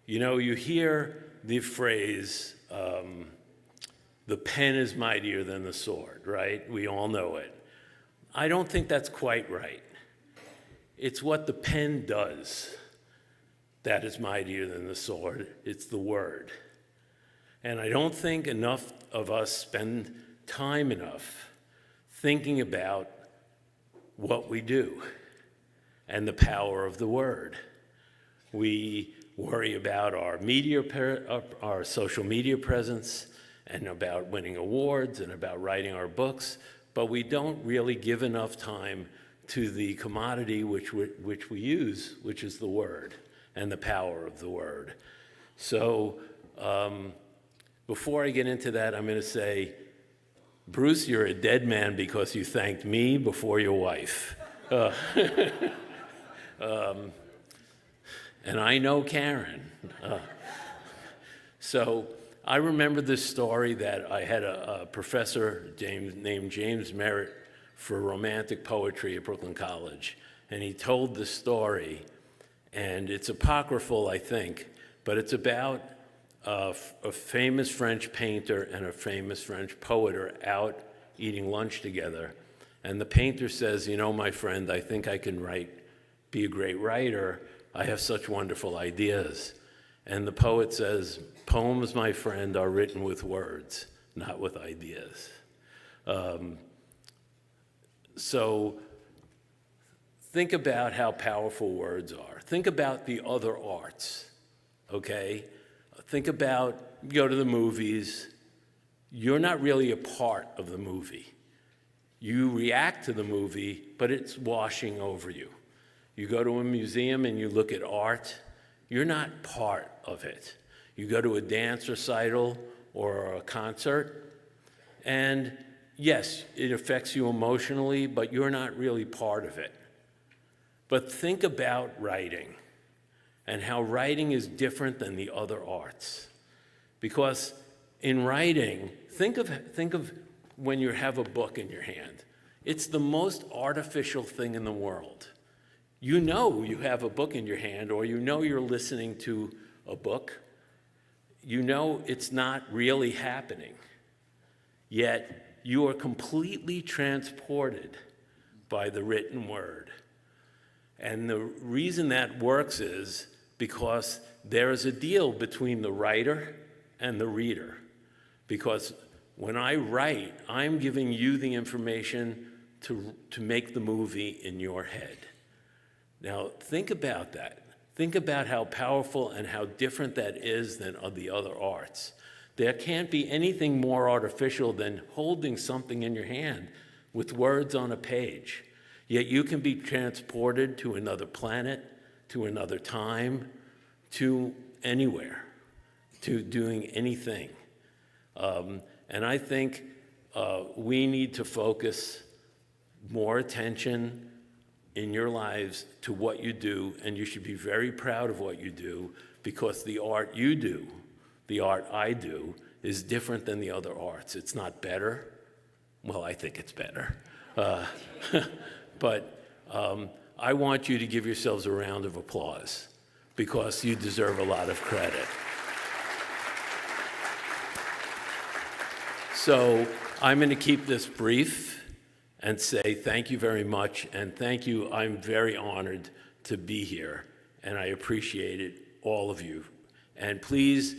You know, you hear the phrase, the pen is mightier than the sword, right? We all know it. I don't think that's quite right. It's what the pen does that is mightier than the sword. It's the word. And I don't think enough of us spend time enough thinking about what we do and the power of the word. We worry about our our social media presence and about winning awards and about writing our books, but we don't really give enough time to the commodity which we use, which is the word and the power of the word. So before I get into that, I'm going to say, Bruce, you're a dead man because you thanked me before your wife. And I know Karen. So I remember this story that I had a professor named James Merritt for romantic poetry at Brooklyn College. And he told the story, and it's apocryphal, I think, but it's about a famous French painter and a famous French poet are out eating lunch together. And the painter says, you know, my friend, I think I can be a great writer. I have such wonderful ideas. And the poet says, poems, my friend, are written with words, not with ideas. So think about how powerful words are. Think about the other arts, okay? Think about, go to the movies. You're not really a part of the movie. You react to the movie, but it's washing over you. You go to a museum and you look at art, you're not part of it. You go to a dance recital or a concert, and yes, it affects you emotionally, but you're not really part of it. But think about writing and how writing is different than the other arts. Because in writing, think of when you have a book in your hand. It's the most artificial thing in the world. You know you have a book in your hand, or you know you're listening to a book. You know it's not really happening. Yet you are completely transported by the written word. And the reason that works is because there is a deal between the writer and the reader. Because when I write, I'm giving you the information to make the movie in your head. Now, think about that. Think about how powerful and how different that is than the other arts. There can't be anything more artificial than holding something in your hand with words on a page. Yet you can be transported to another planet, to another time, to anywhere, to doing anything. And I think we need to focus more attention in your lives to what you do, and you should be very proud of what you do, because the art you do, the art I do, is different than the other arts. It's not better. Well, I think it's better. But I want you to give yourselves a round of applause, because you deserve a lot of credit. So I'm going to keep this brief and say thank you very much, and thank you. I'm very honored to be here, and I appreciate it, all of you. And please,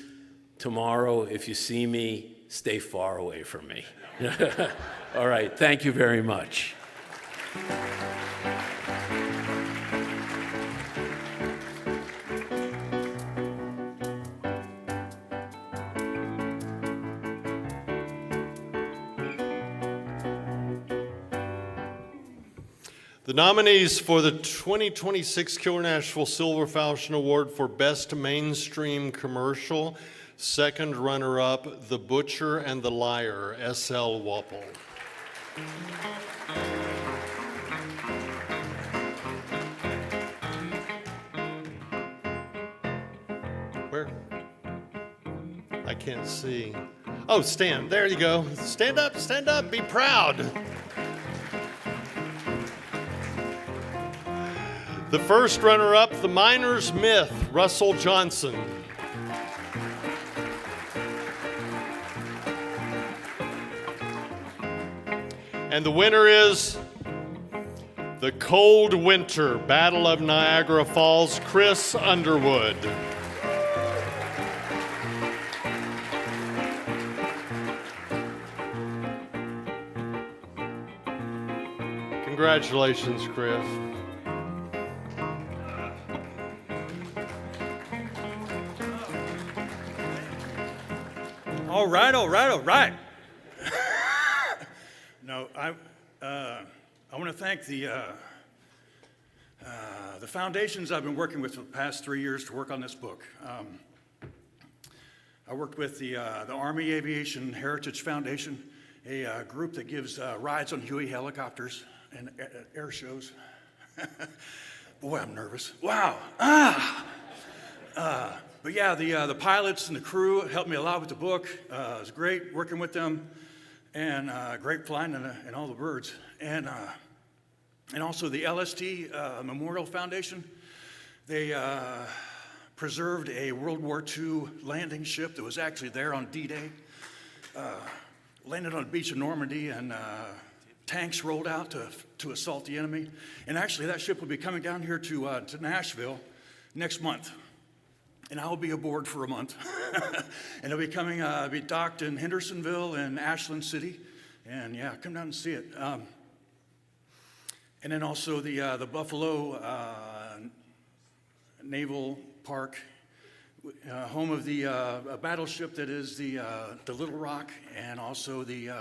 tomorrow, if you see me, stay far away from me. All right, thank you very much. The nominees for the 2026 Killer Nashville Silver Falchion Award for Best Mainstream Commercial, second runner-up, The Butcher and the Liar, S.L. Wapple. Where? I can't see. Oh, stand. There you go. Stand up, be proud. The first runner-up, The Miner's Myth, Russell Johnson. And the winner is The Cold Winter, Battle of Niagara Falls, Chris Underwood. Congratulations, Chris. All right. No, I want to thank the foundations I've been working with for the past 3 years to work on this book. I worked with the Army Aviation Heritage Foundation, a group that gives rides on Huey helicopters and air shows. Boy, I'm nervous. Wow. But yeah, the pilots and the crew helped me a lot with the book. It was great working with them, and great flying and all the birds. And also the LST Memorial Foundation. They preserved a World War II landing ship that was actually there on D-Day. Landed on the beach of Normandy, and tanks rolled out to assault the enemy. And actually, that ship will be coming down here to Nashville next month. And I'll be aboard for a month. And it'll be coming, be docked in Hendersonville and Ashland City. And yeah, come down and see it. And then also the Buffalo Naval Park, home of the battleship that is the Little Rock, and also the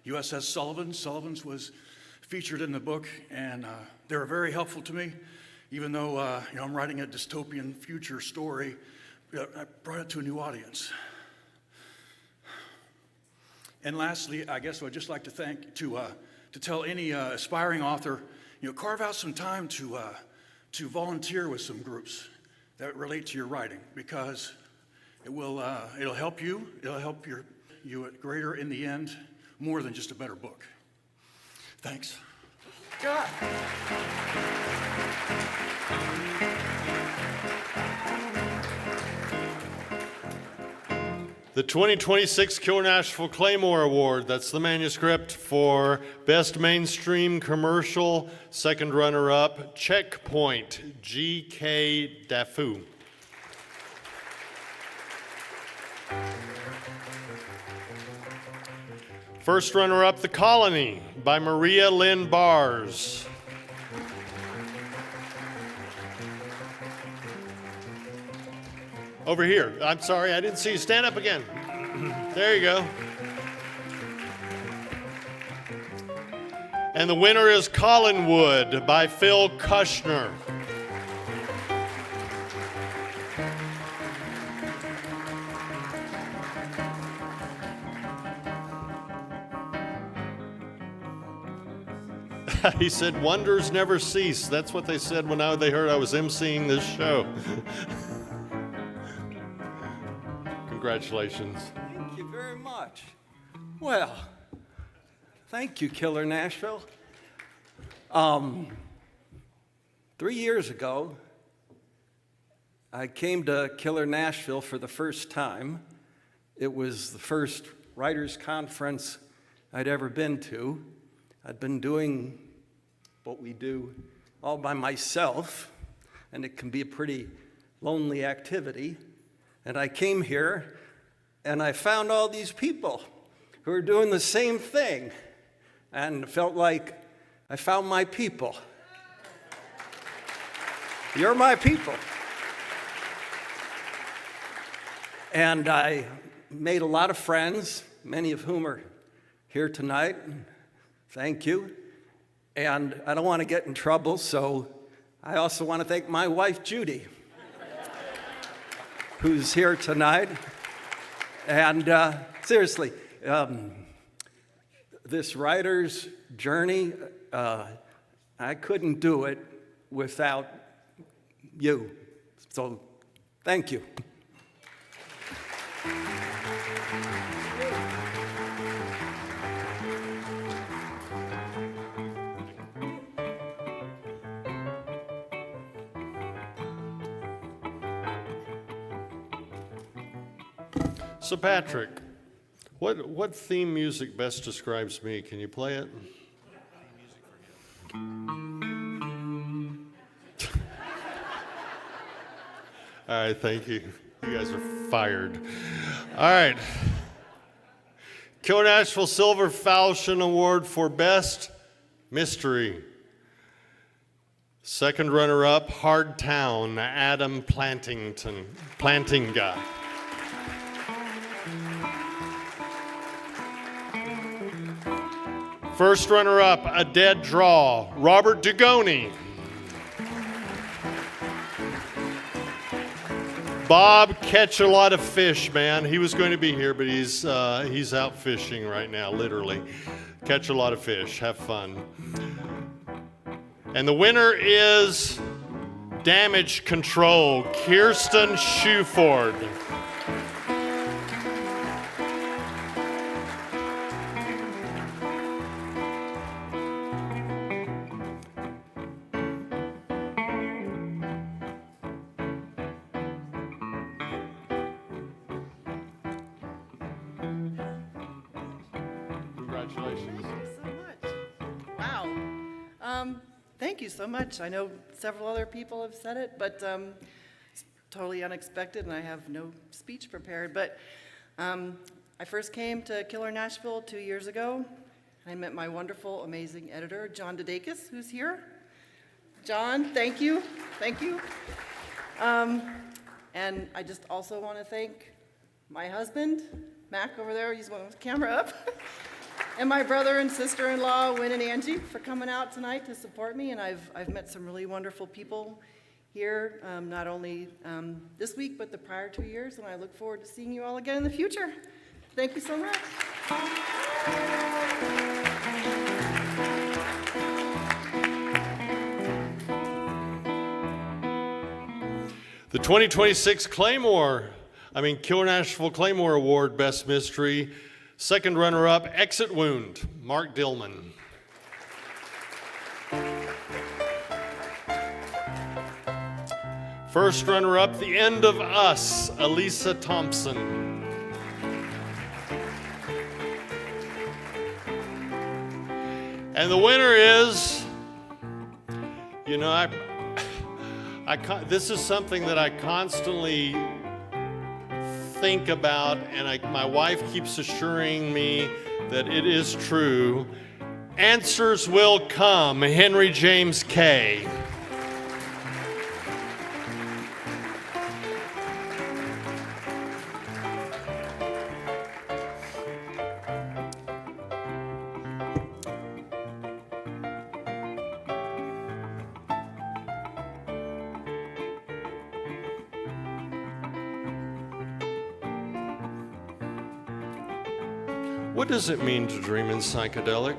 USS Sullivan. Sullivan's was featured in the book, and they were very helpful to me. Even though I'm writing a dystopian future story, I brought it to a new audience. And lastly, I guess I'd just like to tell any aspiring author, carve out some time to volunteer with some groups that relate to your writing, because it'll help you. It'll help you at greater in the end, more than just a better book. Thanks. God. The 2026 Killer Nashville Claymore Award, that's the manuscript for Best Mainstream Commercial, second runner-up, Checkpoint, G.K. Dafu. First runner-up, The Colony, by Maria Lynn Bars. Over here. I'm sorry, I didn't see you. Stand up again. There you go. And the winner is Collinwood by Phil Kushner. He said, "Wonders never cease." That's what they said when they heard I was emceeing this show. Congratulations. Thank you very much. Well, thank you, Killer Nashville. 3 years ago, I came to Killer Nashville for the first time. It was the first writers' conference I'd ever been to. I'd been doing what we do all by myself, and it can be a pretty lonely activity. And I came here, and I found all these people who are doing the same thing, and felt like I found my people. You're my people. And I made a lot of friends, many of whom are here tonight. Thank you. And I don't want to get in trouble, so I also want to thank my wife, Judy, who's here tonight. And seriously, this writer's journey, I couldn't do it without you. So thank you. So Patrick, what theme music best describes me? Can you play it? All right, thank you. You guys are fired. All right. Killer Nashville Silver Falchion Award for Best Mystery. Second runner-up, Hard Town, Adam Plantinga. First runner-up, A Dead Draw, Robert Dugoni. Bob Catch a Lot of Fish, man. He was going to be here, but he's out fishing right now, literally. Catch a lot of fish. Have fun. And the winner is Damage Control, Kirsten Shuford. Congratulations. Thank you so much. Wow. Thank you so much. I know several other people have said it, but it's totally unexpected, and I have no speech prepared. But I first came to Killer Nashville 2 years ago. I met my wonderful, amazing editor, John Didakis, who's here. John, thank you. Thank you. And I just also want to thank my husband, Mac, over there. He's with the camera up. And my brother and sister-in-law, Wynn and Angie, for coming out tonight to support me. And I've met some really wonderful people here, not only this week, but the prior 2 years. And I look forward to seeing you all again in the future. Thank you so much. The 2026 Killer Nashville Claymore Award, Best Mystery. Second runner-up, Exit Wound, Mark Dillman. First runner-up, The End of Us, Elisa Thompson. And the winner is, this is something that I constantly think about, and my wife keeps assuring me that it is true. Answers Will Come, Henry James Kay. What does it mean to dream in psychedelic?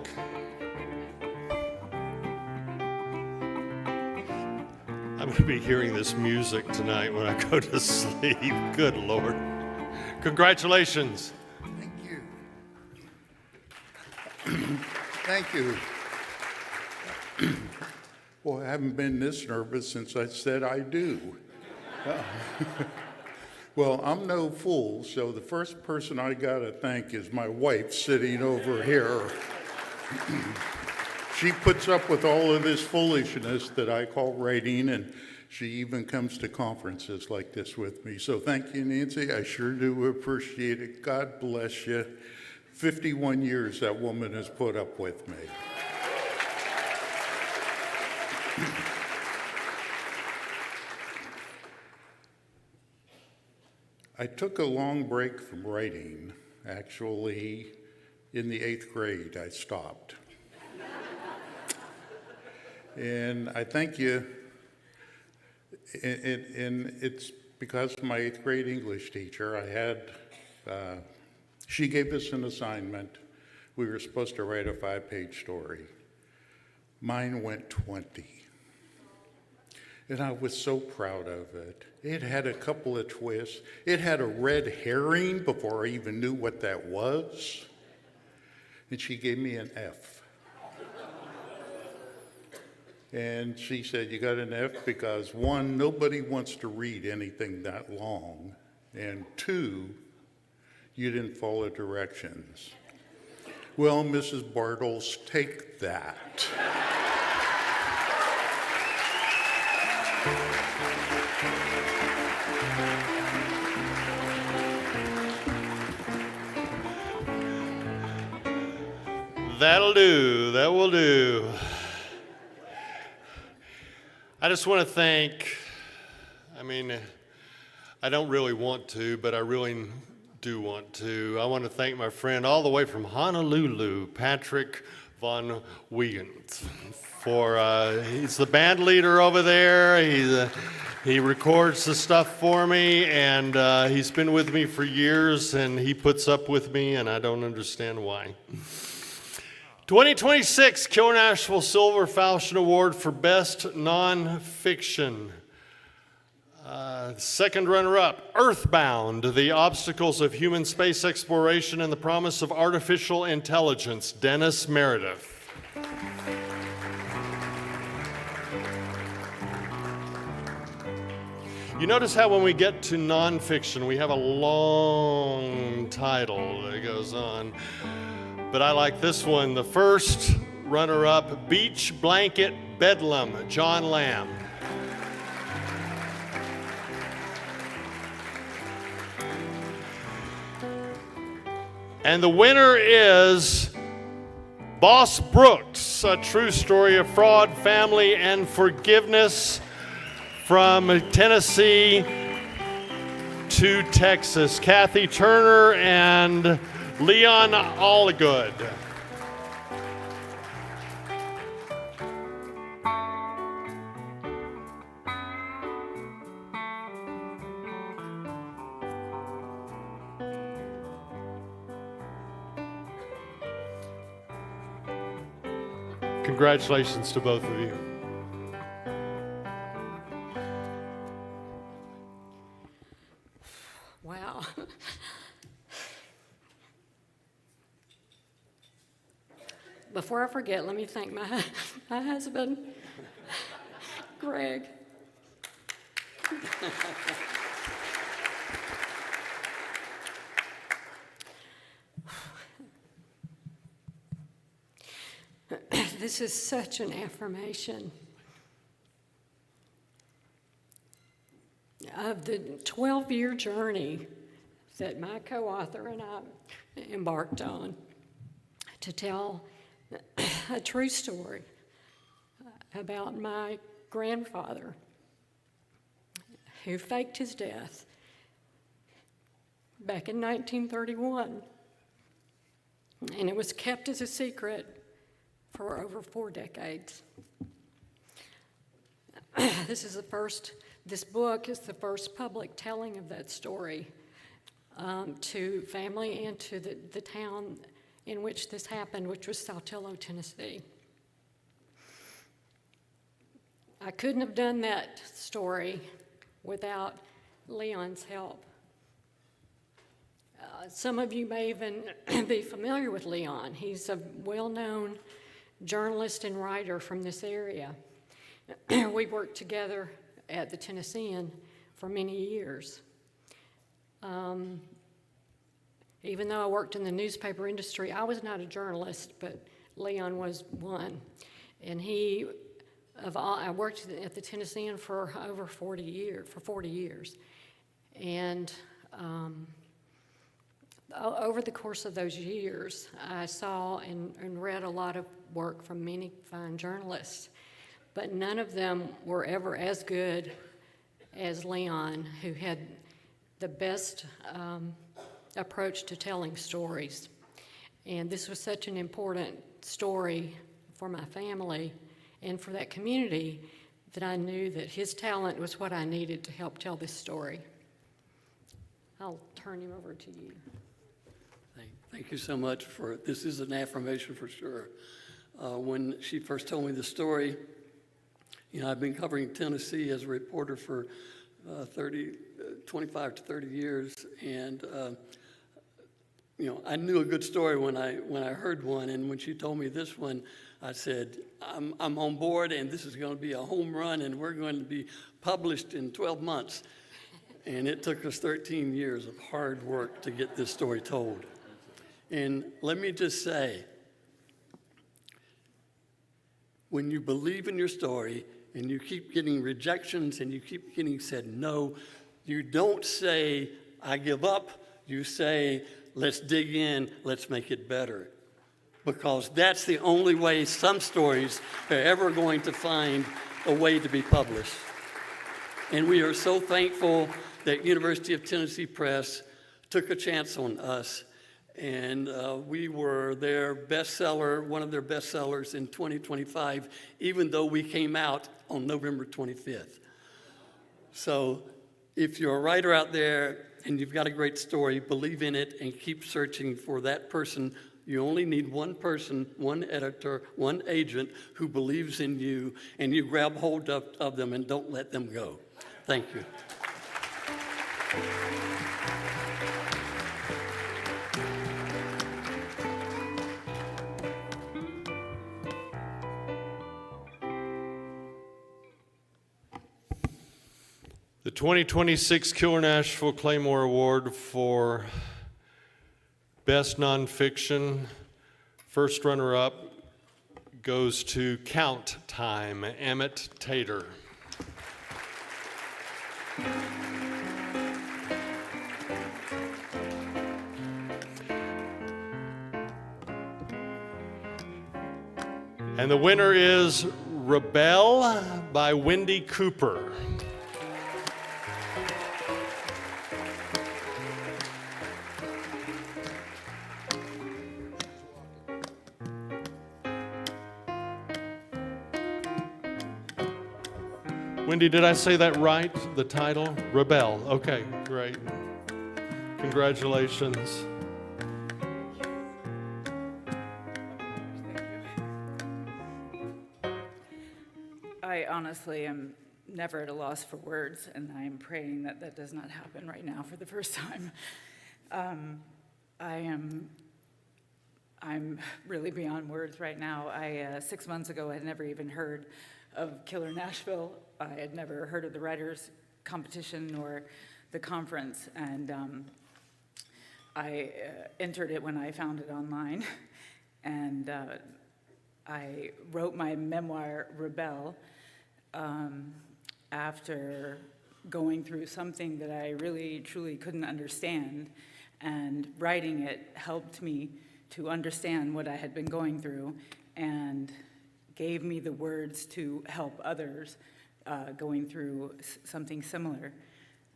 I'm going to be hearing this music tonight when I go to sleep. Good Lord. Congratulations. Thank you. Thank you. Well, I haven't been this nervous since I said I do. Well, I'm no fool, so the first person I gotta thank is my wife sitting over here. She puts up with all of this foolishness that I call writing, and she even comes to conferences like this with me. So thank you, Nancy. I sure do appreciate it. God bless you. 51 years that woman has put up with me. I took a long break from writing. Actually, in the 8th grade, I stopped. And I thank you. And it's because of my 8th grade English teacher. She gave us an assignment. We were supposed to write a 5-page story. Mine went 20. And I was so proud of it. It had a couple of twists. It had a red herring before I even knew what that was. And she gave me an F. And she said, you got an F because 1, nobody wants to read anything that long. And 2, you didn't follow directions. Well, Mrs. Bartles, take that. That'll do. That will do. I just want to thank, I don't really want to, but I really do want to. I want to thank my friend all the way from Honolulu, Patrick Von Wiegand, he's the band leader over there. He records the stuff for me, and he's been with me for years, and he puts up with me, and I don't understand why. 2026 Killer Nashville Silver Falchion Award for Best Nonfiction. Second runner-up, Earthbound, The Obstacles of Human Space Exploration and the Promise of Artificial Intelligence, Dennis Meredith. You notice how when we get to nonfiction, we have a long title that goes on. But I like this one. The first runner-up, Beach Blanket Bedlam, John Lamb. And the winner is Boss Brooks, a true story of fraud, family, and forgiveness from Tennessee to Texas. Kathy Turner and Leon Allgood. Congratulations to both of you. Wow. Before I forget, let me thank my husband, Greg. This is such an affirmation of the 12-year journey that my co-author and I embarked on to tell a true story about my grandfather who faked his death back in 1931, and it was kept as a secret for over 4 decades. This book is the first public telling of that story to family and to the town in which this happened, which was Saltillo, Tennessee. I couldn't have done that story without Leon's help. Some of you may even be familiar with Leon. He's a well-known journalist and writer from this area. We worked together at the Tennessean for many years. Even though I worked in the newspaper industry, I was not a journalist, but Leon was one. And I worked at the Tennessean for over 40 years. And over the course of those years, I saw and read a lot of work from many fine journalists, but none of them were ever as good as Leon, who had the best approach to telling stories. And this was such an important story for my family and for that community, that I knew that his talent was what I needed to help tell this story. I'll turn him over to you. Thank you so much for, this is an affirmation for sure. When she first told me the story, you know, I've been covering Tennessee as a reporter for 25 to 30 years, and you know, I knew a good story when I heard one, and when she told me this one, I said, I'm on board, and this is going to be a home run, and we're going to be published in 12 months. And it took us 13 years of hard work to get this story told. And let me just say, when you believe in your story and you keep getting rejections and you keep getting said no, you don't say, I give up. You say, let's dig in, let's make it better. Because that's the only way some stories are ever going to find a way to be published. And we are so thankful that University of Tennessee Press took a chance on us. And we were their bestseller, one of their bestsellers in 2025, even though we came out on November 25th. So if you're a writer out there and you've got a great story, believe in it and keep searching for that person. You only need one person, one editor, one agent who believes in you, and you grab hold of them and don't let them go. Thank you. The 2026 Killer Nashville Claymore Award for Best Nonfiction, first runner-up goes to Count Time, Emmett Tater. And the winner is Rebel by Wendy Cooper. Wendy, did I say that right? The title? Rebel. Okay, great. Congratulations. I honestly am never at a loss for words, and I am praying that that does not happen right now for the first time. I'm really beyond words right now. 6 months ago, I had never even heard of Killer Nashville. I had never heard of the writers' competition or the conference, and I entered it when I found it online, and I wrote my memoir, Rebel, after going through something that I really, truly couldn't understand, and writing it helped me to understand what I had been going through and gave me the words to help others going through something similar.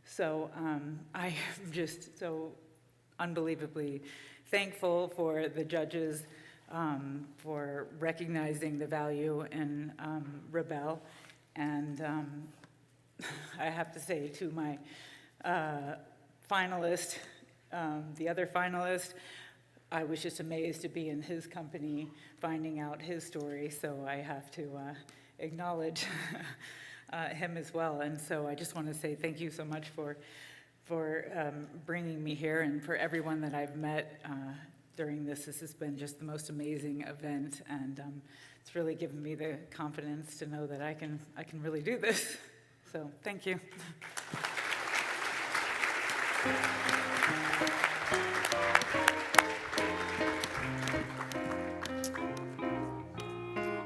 So I am just so unbelievably thankful for the judges for recognizing the value in Rebel. And I have to say to my finalist, the other finalist, I was just amazed to be in his company, finding out his story, so I have to acknowledge him as well. And so I just want to say thank you so much for bringing me here, and for everyone that I've met during this. This has been just the most amazing event, and it's really given me the confidence to know that I can really do this. So thank you.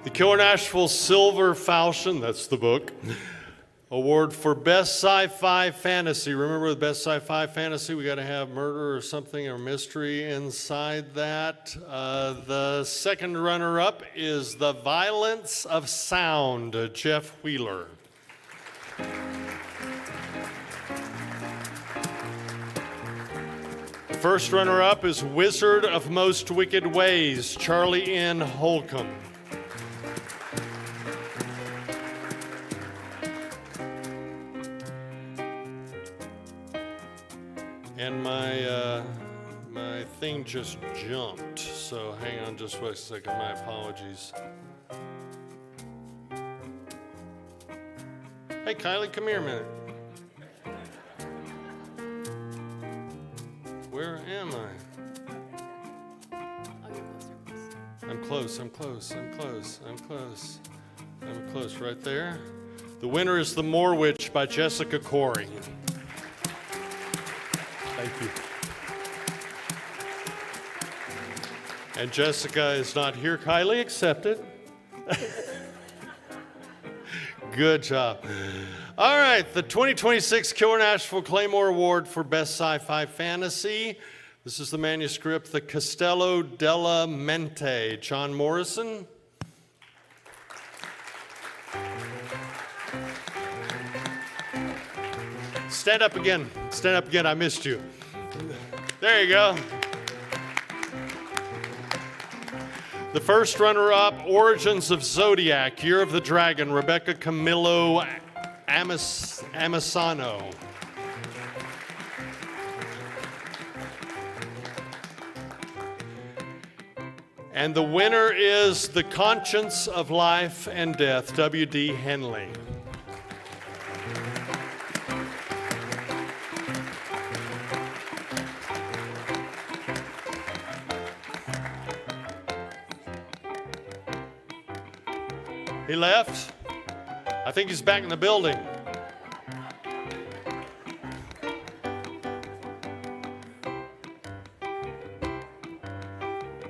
The Killer Nashville Silver Falchion, that's the book, award for Best Sci-Fi Fantasy. Remember the Best Sci-Fi Fantasy? We got to have murder or something or mystery inside that. The second runner-up is The Violence of Sound, Jeff Wheeler. The first runner-up is Wizard of Most Wicked Ways, Charlie N. Holcomb. And my thing just jumped, so hang on just for a second, my apologies. Hey Kylie, come here a minute. Where am I? I'm close, I'm close, I'm close, I'm close. I'm close, right there. The winner is The Moorwitch by Jessica Corey. Thank you. And Jessica is not here. Kylie, accept it. Good job. All right, the 2026 Killer Nashville Claymore Award for Best Sci-Fi Fantasy. This is the manuscript, The Castello della Mente. John Morrison. Stand up again. Stand up again. I missed you. There you go. The first runner-up, Origins of Zodiac, Year of the Dragon, Rebecca Camillo Amisano. And the winner is The Conscience of Life and Death, W.D. Henley. He left. I think he's back in the building.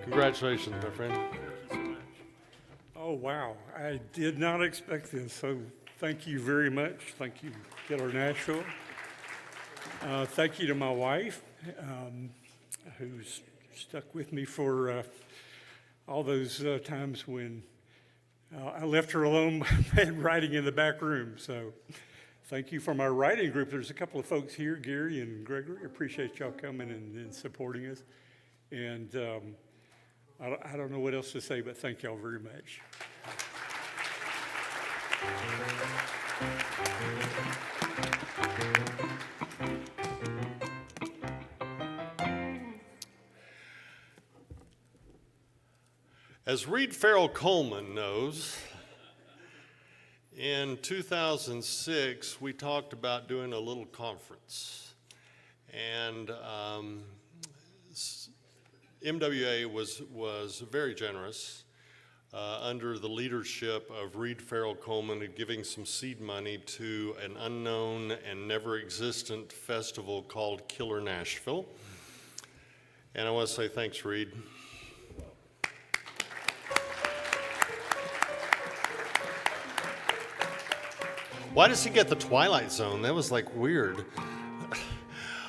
Congratulations, my friend. Oh, wow. I did not expect this, so thank you very much. Thank you, Killer Nashville. Thank you to my wife, who's stuck with me for all those times when I left her alone writing in the back room. So thank you for my writing group. There's a couple of folks here, Gary and Gregory. Appreciate y'all coming and supporting us. And I don't know what else to say, but thank y'all very much. As Reed Farrell Coleman knows, in 2006, we talked about doing a little conference. And MWA was very generous under the leadership of Reed Farrell Coleman in giving some seed money to an unknown and never existent festival called Killer Nashville. And I want to say thanks, Reed. Why does he get the Twilight Zone? That was like weird.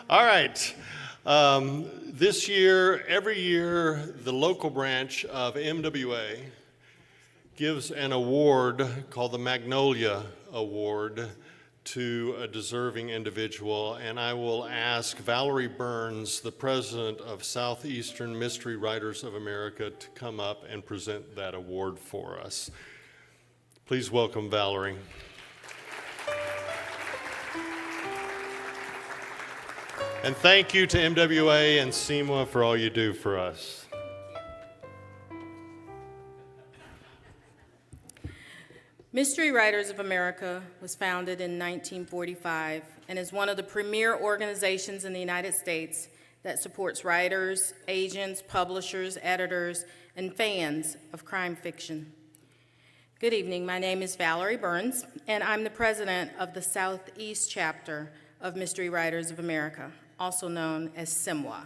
All right. This year, every year, the local branch of MWA gives an award called the Magnolia Award to a deserving individual, and I will ask Valerie Burns, the president of Southeastern Mystery Writers of America, to come up and present that award for us. Please welcome Valerie. And thank you to MWA and SEMA for all you do for us. Mystery Writers of America was founded in 1945 and is one of the premier organizations in the United States that supports writers, agents, publishers, editors, and fans of crime fiction. Good evening, my name is Valerie Burns, and I'm the president of the Southeast chapter of Mystery Writers of America, also known as SMWA.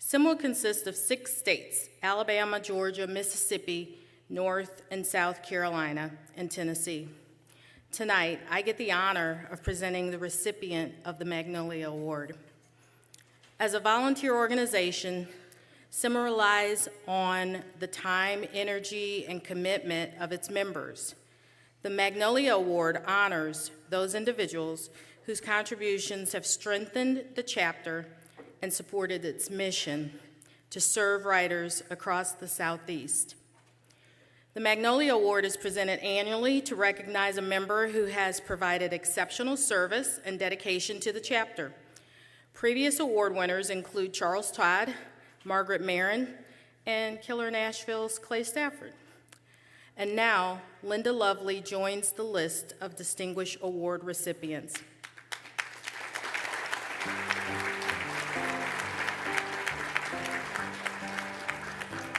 SMWA consists of 6 states: Alabama, Georgia, Mississippi, North and South Carolina, and Tennessee. Tonight, I get the honor of presenting the recipient of the Magnolia Award. As a volunteer organization, SMWA relies on the time, energy, and commitment of its members. The Magnolia Award honors those individuals whose contributions have strengthened the chapter and supported its mission to serve writers across the Southeast. The Magnolia Award is presented annually to recognize a member who has provided exceptional service and dedication to the chapter. Previous award winners include Charles Todd, Margaret Marin, and Killer Nashville's Clay Stafford. And now, Linda Lovely joins the list of distinguished award recipients.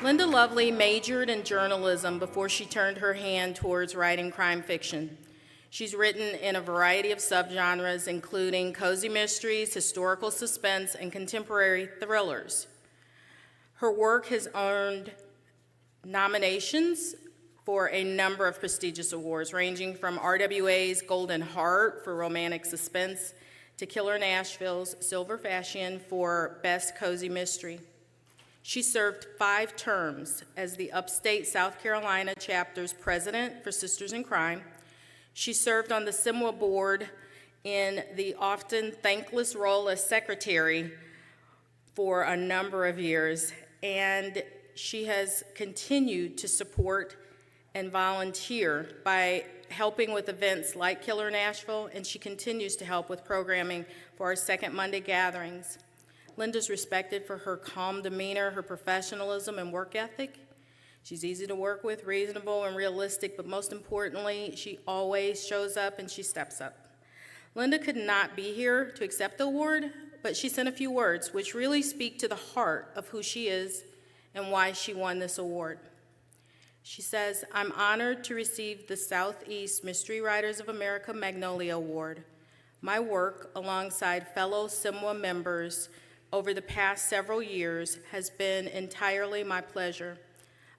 Linda Lovely majored in journalism before she turned her hand towards writing crime fiction. She's written in a variety of subgenres, including cozy mysteries, historical suspense, and contemporary thrillers. Her work has earned nominations for a number of prestigious awards, ranging from RWA's Golden Heart for romantic suspense to Killer Nashville's Silver Fashion for Best Cozy Mystery. She served 5 terms as the upstate South Carolina chapter's president for Sisters in Crime. She served on the SIMWA board in the often thankless role as secretary for a number of years, and she has continued to support and volunteer by helping with events like Killer Nashville, and she continues to help with programming for our Second Monday gatherings. Linda's respected for her calm demeanor, her professionalism, and work ethic. She's easy to work with, reasonable and realistic, but most importantly, she always shows up and she steps up. Linda could not be here to accept the award, but she sent a few words which really speak to the heart of who she is and why she won this award. She says, "I'm honored to receive the Southeast Mystery Writers of America Magnolia Award. My work alongside fellow SIMWA members over the past several years has been entirely my pleasure.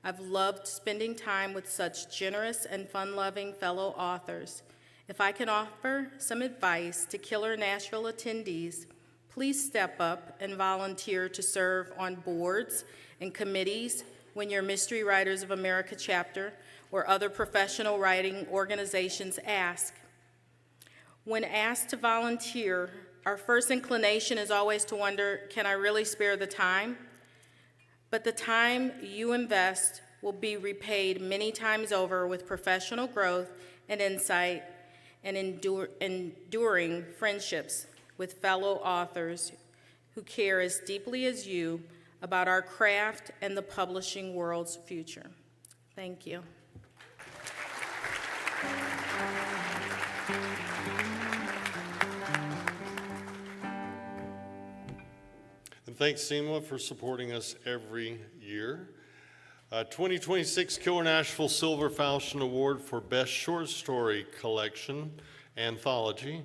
I've loved spending time with such generous and fun-loving fellow authors. If I can offer some advice to Killer Nashville attendees, please step up and volunteer to serve on boards and committees when your Mystery Writers of America chapter or other professional writing organizations ask. When asked to volunteer, our first inclination is always to wonder, can I really spare the time? But the time you invest will be repaid many times over with professional growth and insight and enduring friendships with fellow authors who care as deeply as you about our craft and the publishing world's future. Thank you. And thanks, SEMA, for supporting us every year. 2026 Killer Nashville Silver Falchion Award for Best Short Story Collection, Anthology.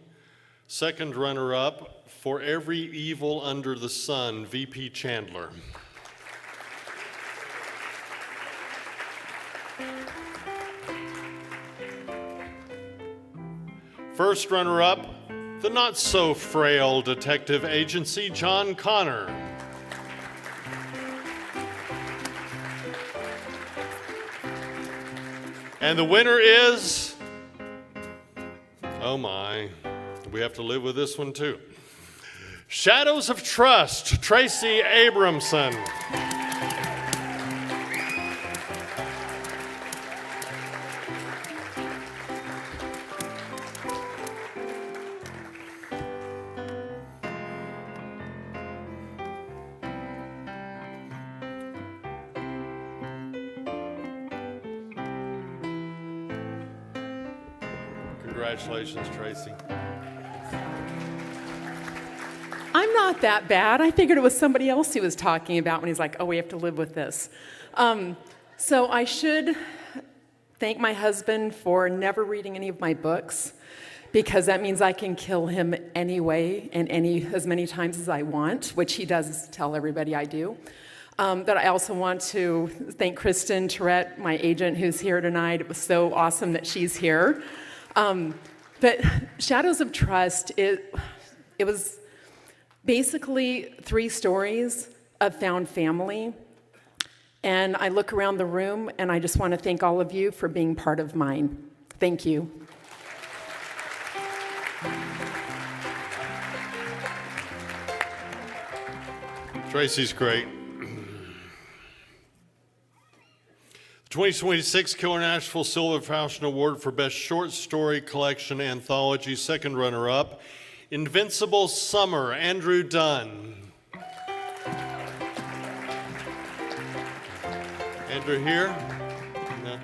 Second runner-up, For Every Evil Under the Sun, V.P. Chandler. First runner-up, the not-so-frail detective agency, John Connor. And the winner is, oh my, we have to live with this one too. Shadows of Trust, Tracy Abramson. Congratulations, Tracy. I'm not that bad. I figured it was somebody else he was talking about when he's like, oh, we have to live with this. So I should thank my husband for never reading any of my books, because that means I can kill him anyway and as many times as I want, which he does tell everybody I do. But I also want to thank Kristen Tourette, my agent, who's here tonight. It was so awesome that she's here. But Shadows of Trust, it was basically 3 stories of found family. And I look around the room and I just want to thank all of you for being part of mine. Thank you. Tracy's great. The 2026 Killer Nashville Silver Falchion Award for Best Short Story Collection Anthology, second runner-up, Invincible Summer, Andrew Dunn. Andrew here. No.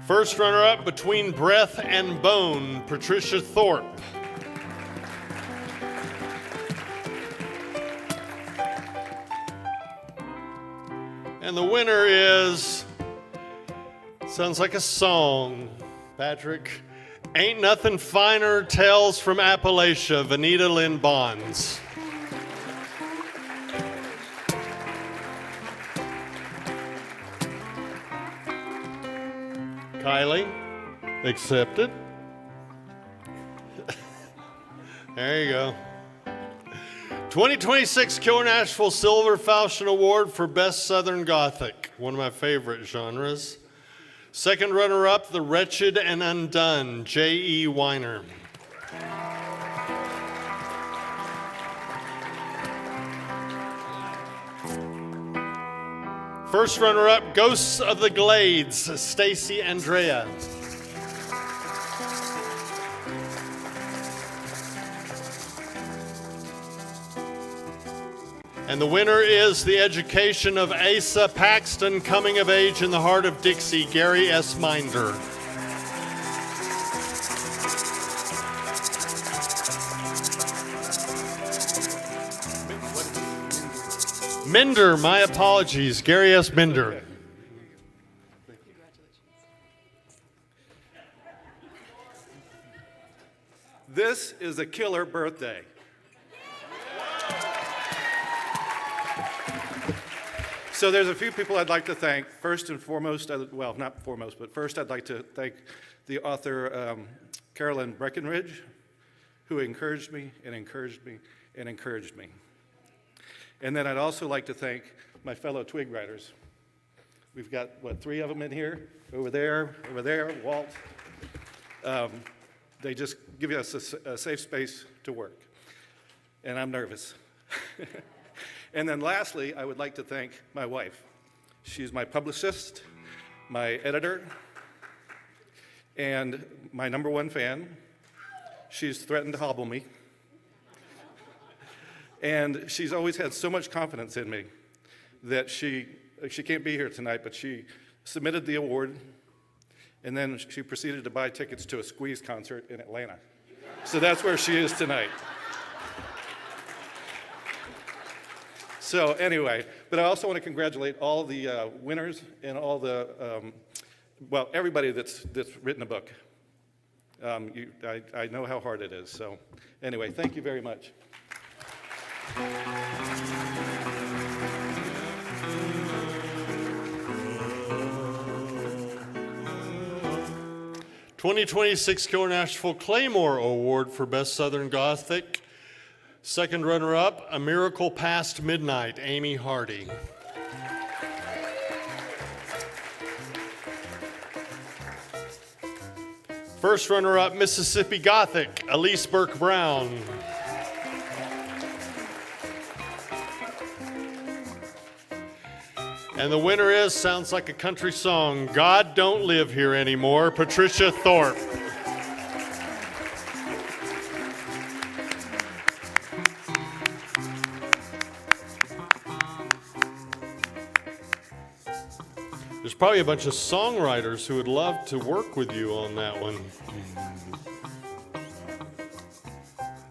First runner-up, Between Breath and Bone, Patricia Thorpe. And the winner is, sounds like a song, Patrick. Ain't Nothing Finer, Tales from Appalachia, Vanita Lynn Bonds. Kylie, accepted. There you go. 2026 Killer Nashville Silver Falchion Award for Best Southern Gothic, one of my favorite genres. Second runner-up, The Wretched and Undone, J.E. Weiner. First runner-up, Ghosts of the Glades, Stacy Andrea. And the winner is The Education of Asa Paxton, Coming of Age in the Heart of Dixie, Gary S. Minder. Minder, my apologies, Gary S. Minder. This is a killer birthday. So there's a few people I'd like to thank. First and foremost, well, not foremost, but first I'd like to thank the author Carolyn Breckenridge, who encouraged me and encouraged me and encouraged me. And then I'd also like to thank my fellow Twig writers. We've got, what, 3 of them in here? Over there, Walt. They just give us a safe space to work. And I'm nervous. And then lastly, I would like to thank my wife. She's my publicist, my editor, and my #1 fan. She's threatened to hobble me. And she's always had so much confidence in me that she can't be here tonight, but she submitted the award, and then she proceeded to buy tickets to a Squeeze concert in Atlanta. So that's where she is tonight. So anyway, but I also want to congratulate all the winners and all the, well, everybody that's written a book. I know how hard it is. So anyway, thank you very much. '26 Killer Nashville Claymore Award for Best Southern Gothic. Second runner-up, A Miracle Past Midnight, Amy Hardy. First runner-up, Mississippi Gothic, Elise Burke Brown. And the winner is, sounds like a country song, God Don't Live Here Anymore, Patricia Thorpe. There's probably a bunch of songwriters who would love to work with you on that one.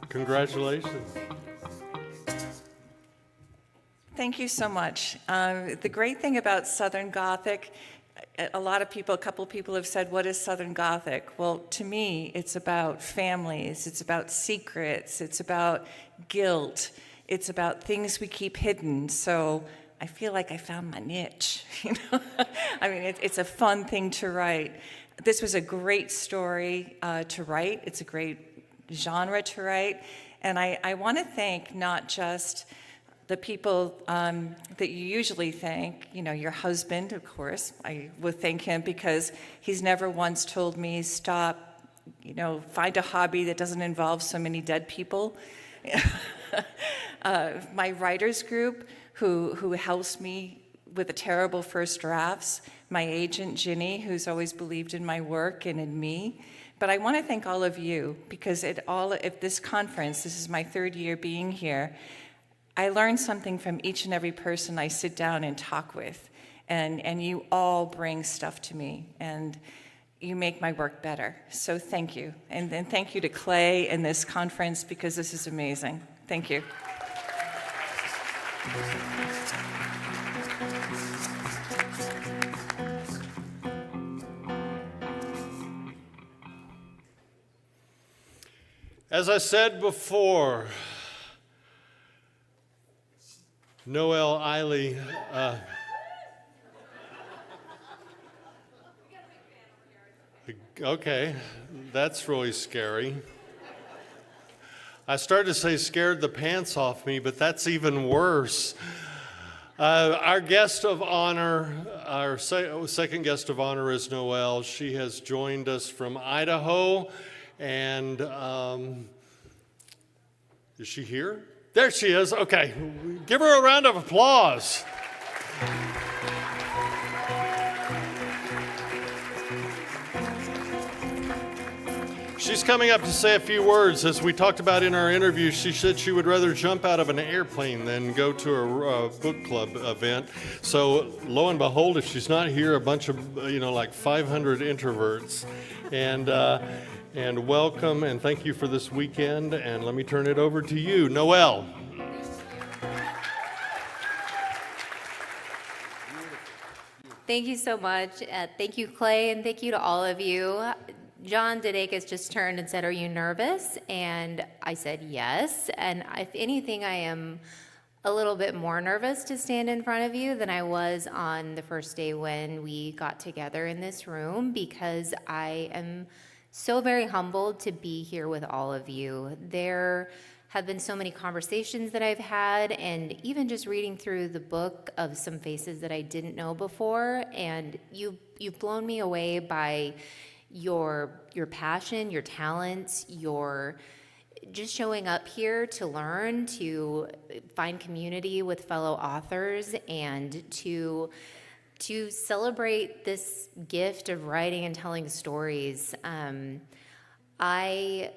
Congratulations. Thank you so much. The great thing about Southern Gothic, a couple people have said, what is Southern Gothic? Well, to me, it's about families, it's about secrets, it's about guilt, it's about things we keep hidden. So I feel like I found my niche, you know? I mean, it's a fun thing to write. This was a great story to write. It's a great genre to write. And I want to thank not just the people that you usually thank, you know, your husband, of course. I would thank him because he's never once told me, stop, you know, find a hobby that doesn't involve so many dead people. My writers group, who helps me with the terrible first drafts, my agent, Ginny, who's always believed in my work and in me, But I want to thank all of you, because if this conference, this is my 3rd year being here, I learned something from each and every person I sit down and talk with. And you all bring stuff to me, and you make my work better. So thank you. And then thank you to Clay and this conference, because this is amazing. Thank you. As I said before, Noel Eiley, okay, that's really scary. I started to say scared the pants off me, but that's even worse. Our guest of honor, our second guest of honor is Noel. She has joined us from Idaho, and is she here? There she is. Okay, give her a round of applause. She's coming up to say a few words. As we talked about in our interview, she said she would rather jump out of an airplane than go to a book club event. So lo and behold, if she's not here, a bunch of, like 500 introverts. And welcome and thank you for this weekend. And let me turn it over to you, Noel. Thank you so much. Thank you, Clay, and thank you to all of you. John Didakis just turned and said, "Are you nervous?" And I said, yes. And if anything, I am a little bit more nervous to stand in front of you than I was on the first day when we got together in this room, because I am so very humbled to be here with all of you. There have been so many conversations that I've had, and even just reading through the book of some faces that I didn't know before, and you've blown me away by your passion, your talents, your just showing up here to learn, to find community with fellow authors, and to celebrate this gift of writing and telling stories. I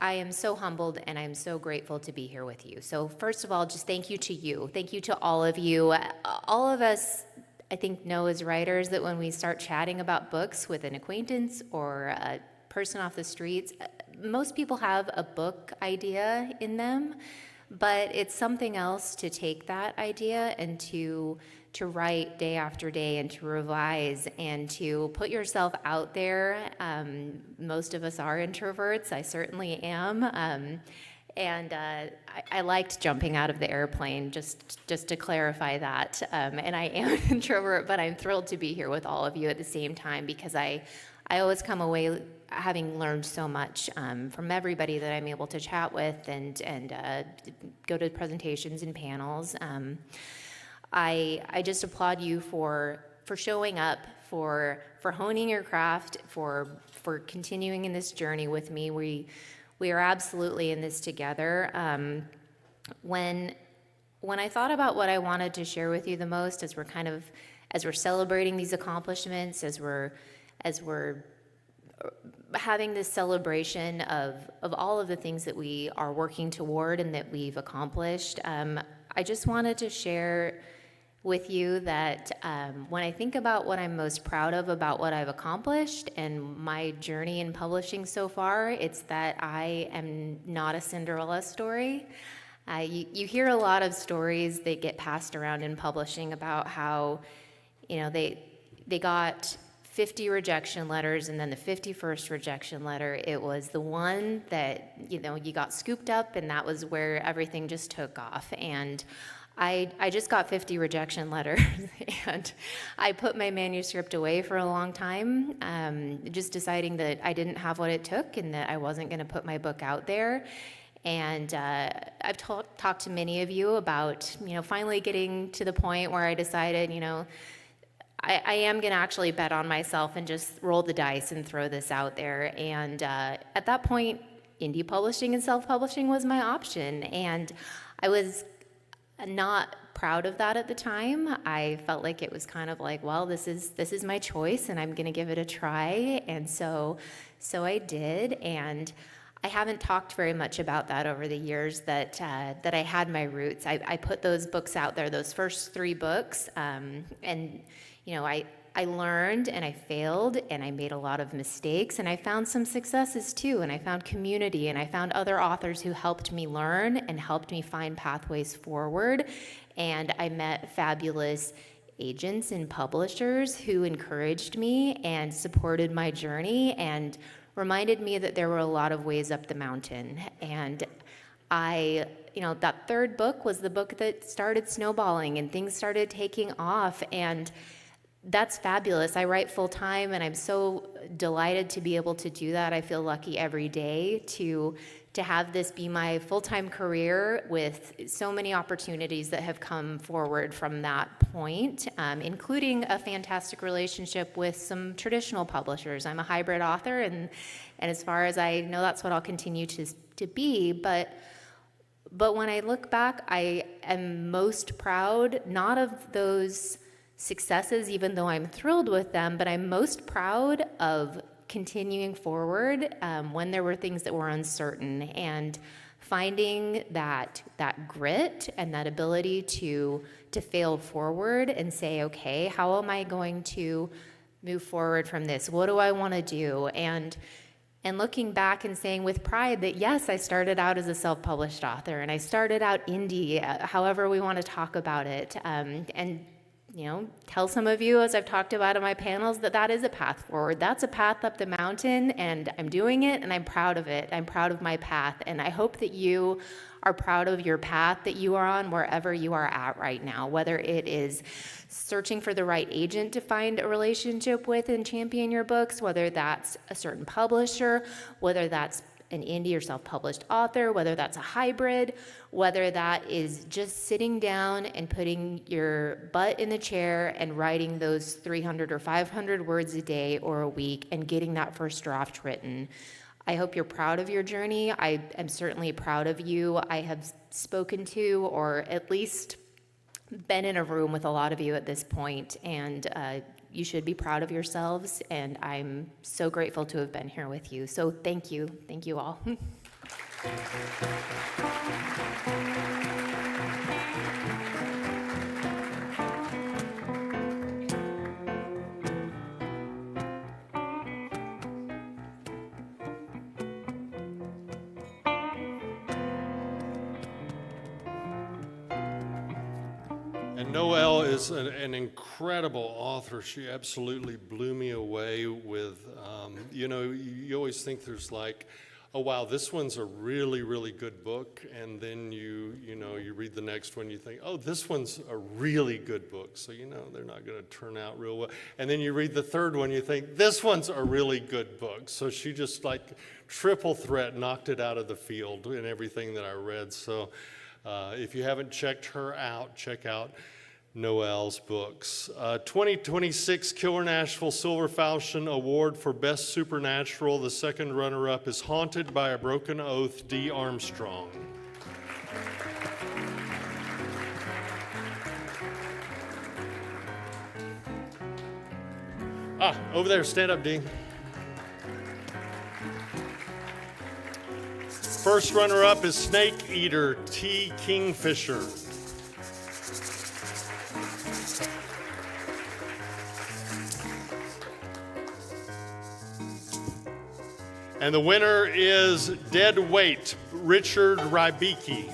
am so humbled and I'm so grateful to be here with you. So first of all, just thank you to you. Thank you to all of you. All of us, I think, know as writers that when we start chatting about books with an acquaintance or a person off the streets, most people have a book idea in them, but it's something else to take that idea and to write day after day and to revise and to put yourself out there. Most of us are introverts. I certainly am. And I liked jumping out of the airplane, just to clarify that. And I am an introvert, but I'm thrilled to be here with all of you at the same time, because I always come away having learned so much from everybody that I'm able to chat with and go to presentations and panels. I just applaud you for showing up, for honing your craft, for continuing in this journey with me. We are absolutely in this together. When I thought about what I wanted to share with you the most, as we're celebrating these accomplishments, as we're having this celebration of all of the things that we are working toward and that we've accomplished, I just wanted to share with you that when I think about what I'm most proud of about what I've accomplished and my journey in publishing so far, it's that I am not a Cinderella story. You hear a lot of stories that get passed around in publishing about how, they got 50 rejection letters, and then the 51st rejection letter, it was the one that, you got scooped up, and that was where everything just took off. And I just got 50 rejection letters, and I put my manuscript away for a long time, just deciding that I didn't have what it took and that I wasn't going to put my book out there. And I've talked to many of you about, finally getting to the point where I decided, I am going to actually bet on myself and just roll the dice and throw this out there. And at that point, indie publishing and self-publishing was my option. And I was not proud of that at the time. I felt like it was kind of like, well, this is my choice, and I'm going to give it a try. And so I did, and I haven't talked very much about that over the years that I had my roots. I put those books out there, those first 3 books, and I learned and I failed and I made a lot of mistakes, and I found some successes too, and I found community, and I found other authors who helped me learn and helped me find pathways forward, and I met fabulous agents and publishers who encouraged me and supported my journey and reminded me that there were a lot of ways up the mountain. And that 3rd book was the book that started snowballing and things started taking off, and that's fabulous. I write full time, and I'm so delighted to be able to do that. I feel lucky every day to have this be my full-time career with so many opportunities that have come forward from that point, including a fantastic relationship with some traditional publishers. I'm a hybrid author, and as far as I know, that's what I'll continue to be. But when I look back, I am most proud, not of those successes, even though I'm thrilled with them, but I'm most proud of continuing forward when there were things that were uncertain, and finding that grit and that ability to fail forward and say, okay, how am I going to move forward from this? What do I want to do? And looking back and saying with pride that yes, I started out as a self-published author, and I started out indie, however we want to talk about it, and tell some of you, as I've talked about in my panels, that is a path forward. That's a path up the mountain, and I'm doing it, and I'm proud of it. I'm proud of my path, and I hope that you are proud of your path that you are on wherever you are at right now, whether it is searching for the right agent to find a relationship with and champion your books, whether that's a certain publisher, whether that's an indie or self-published author, whether that's a hybrid, whether that is just sitting down and putting your butt in the chair and writing those 300 or 500 words a day or a week and getting that first draft written. I hope you're proud of your journey. I am certainly proud of you. I have spoken to, or at least been in a room with a lot of you at this point, and you should be proud of yourselves, and I'm so grateful to have been here with you. So thank you all. And Noelle is an incredible author. She absolutely blew me away with, you always think there's like, oh wow, this one's a really, really good book, and then you read the next one, you think, oh, this one's a really good book, so they're not going to turn out real well. And then you read the third one, you think, this one's a really good book. So she just like triple threat knocked it out of the field in everything that I read. So if you haven't checked her out, check out Noelle's books. 2026 Killer Nashville Silver Falchion Award for Best Supernatural. The second runner-up is Haunted by a Broken Oath, D. Armstrong. Over there, stand up, D. First runner-up is Snake Eater, T. Kingfisher. And the winner is Dead Weight, Richard Rybicki.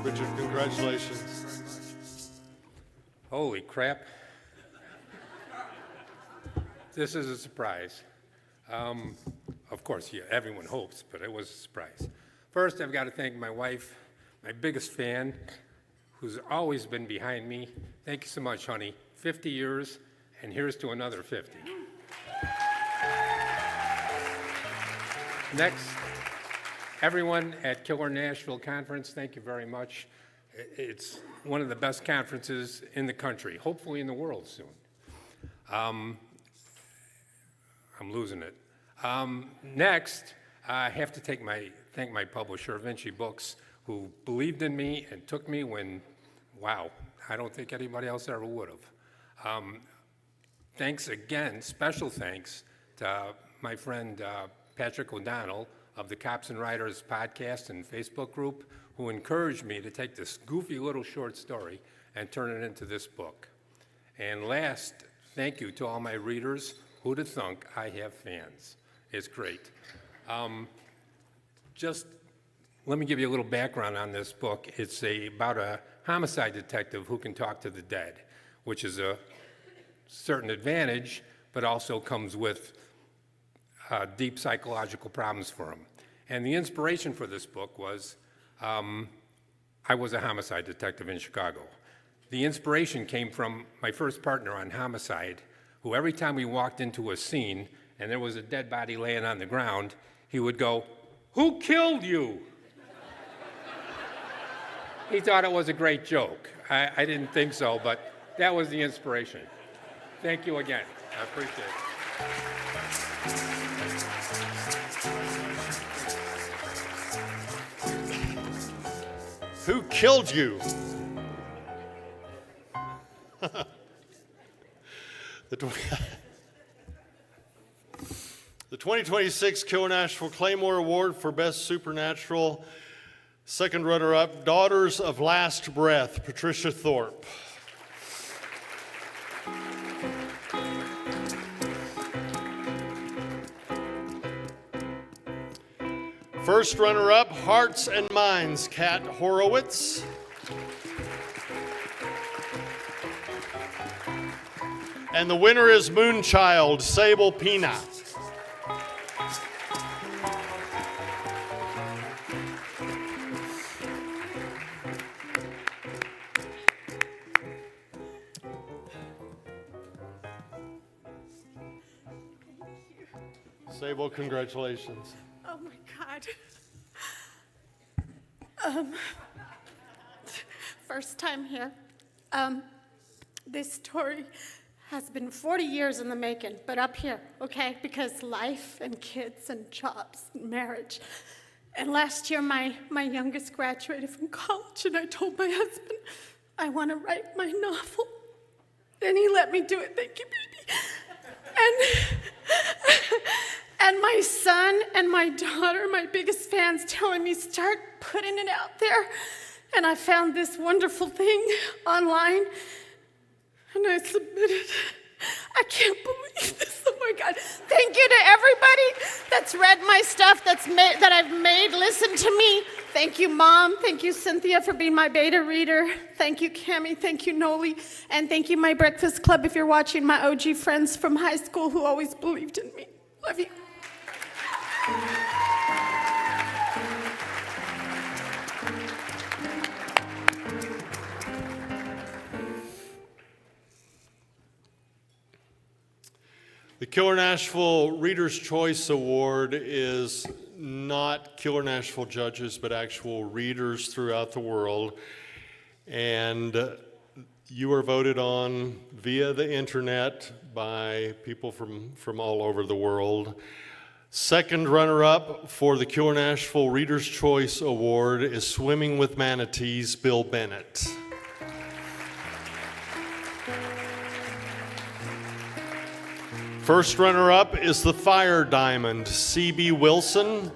Richard, congratulations. Holy crap. This is a surprise. Of course, yeah, everyone hopes, but it was a surprise. First, I've got to thank my wife, my biggest fan, who's always been behind me. Thank you so much, honey. 50 years, and here's to another 50. Next, everyone at Killer Nashville Conference, thank you very much. It's one of the best conferences in the country, hopefully in the world soon. I'm losing it. Next, I have to thank my publisher, Vinci Books, who believed in me and took me when, wow, I don't think anybody else ever would have. Thanks again, special thanks to my friend Patrick O'Donnell of the Cops and Writers podcast and Facebook group, who encouraged me to take this goofy little short story and turn it into this book. And last, thank you to all my readers. Who'd have thunk I have fans? It's great. Just let me give you a little background on this book. It's about a homicide detective who can talk to the dead, which is a certain advantage, but also comes with deep psychological problems for him. And the inspiration for this book was I was a homicide detective in Chicago. The inspiration came from my first partner on homicide, who every time we walked into a scene and there was a dead body laying on the ground, he would go, "Who killed you?" He thought it was a great joke. I didn't think so, but that was the inspiration. Thank you again. I appreciate it. Who killed you? The 2026 Killer Nashville Claymore Award for Best Supernatural. Second runner-up, Daughters of Last Breath, Patricia Thorpe. First runner-up, Hearts and Minds, Kat Horowitz. And the winner is Moonchild, Sable Pina. Sable, congratulations. Oh my God. First time here. This story has been 40 years in the making, but up here, okay? Because life and kids and jobs and marriage. And last year, my youngest graduated from college, and I told my husband, I want to write my novel. And he let me do it. Thank you, baby. And my son and my daughter, my biggest fans, telling me, start putting it out there. And I found this wonderful thing online, and I submitted. I can't believe this. Oh my God. Thank you to everybody that's read my stuff that I've made. Listen to me. Thank you, Mom. Thank you, Cynthia, for being my beta reader. Thank you, Cammie. Thank you, Noli. And thank you, my Breakfast Club, if you're watching, my OG friends from high school who always believed in me. Love you. The Killer Nashville Reader's Choice Award is not Killer Nashville judges, but actual readers throughout the world. And you are voted on via the internet by people from all over the world. Second runner-up for the Killer Nashville Reader's Choice Award is Swimming with Manatees, Bill Bennett. First runner-up is The Fire Diamond, C.B. Wilson.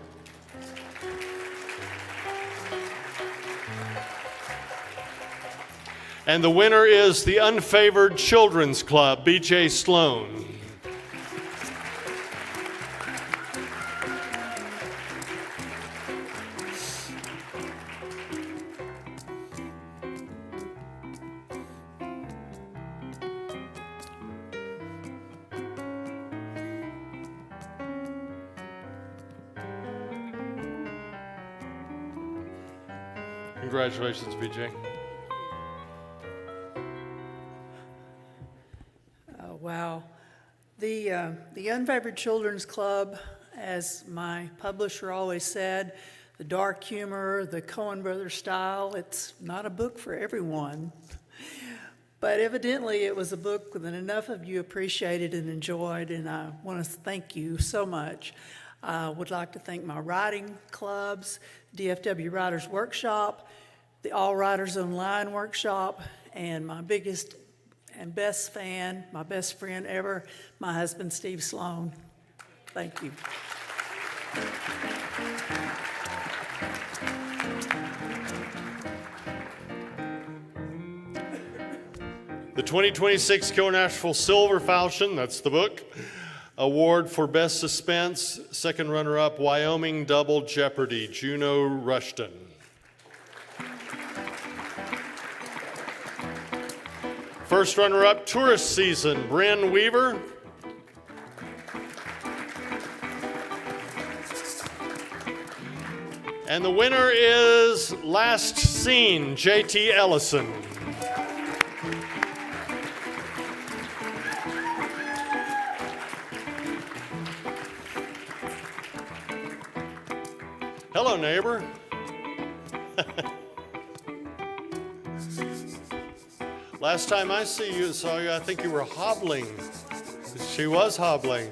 And the winner is The Unfavored Children's Club, B.J. Sloan. Congratulations, BJ. Oh, wow. The Unfavored Children's Club, as my publisher always said, the dark humor, the Coen Brothers style. It's not a book for everyone. But evidently, it was a book that enough of you appreciated and enjoyed, and I want to thank you so much. I would like to thank my writing clubs, DFW Writers Workshop, the All Writers Online Workshop, and my biggest and best fan, my best friend ever, my husband, Steve Sloan. Thank you. The 2026 Killer Nashville Silver Falchion, that's the book, award for Best Suspense, second runner-up, Wyoming Double Jeopardy, Juno Rushton. First runner-up, Tourist Season, Bryn Weaver. And the winner is Last Scene, J.T. Ellison. Hello, neighbor. Last time I saw you, I think you were hobbling. She was hobbling.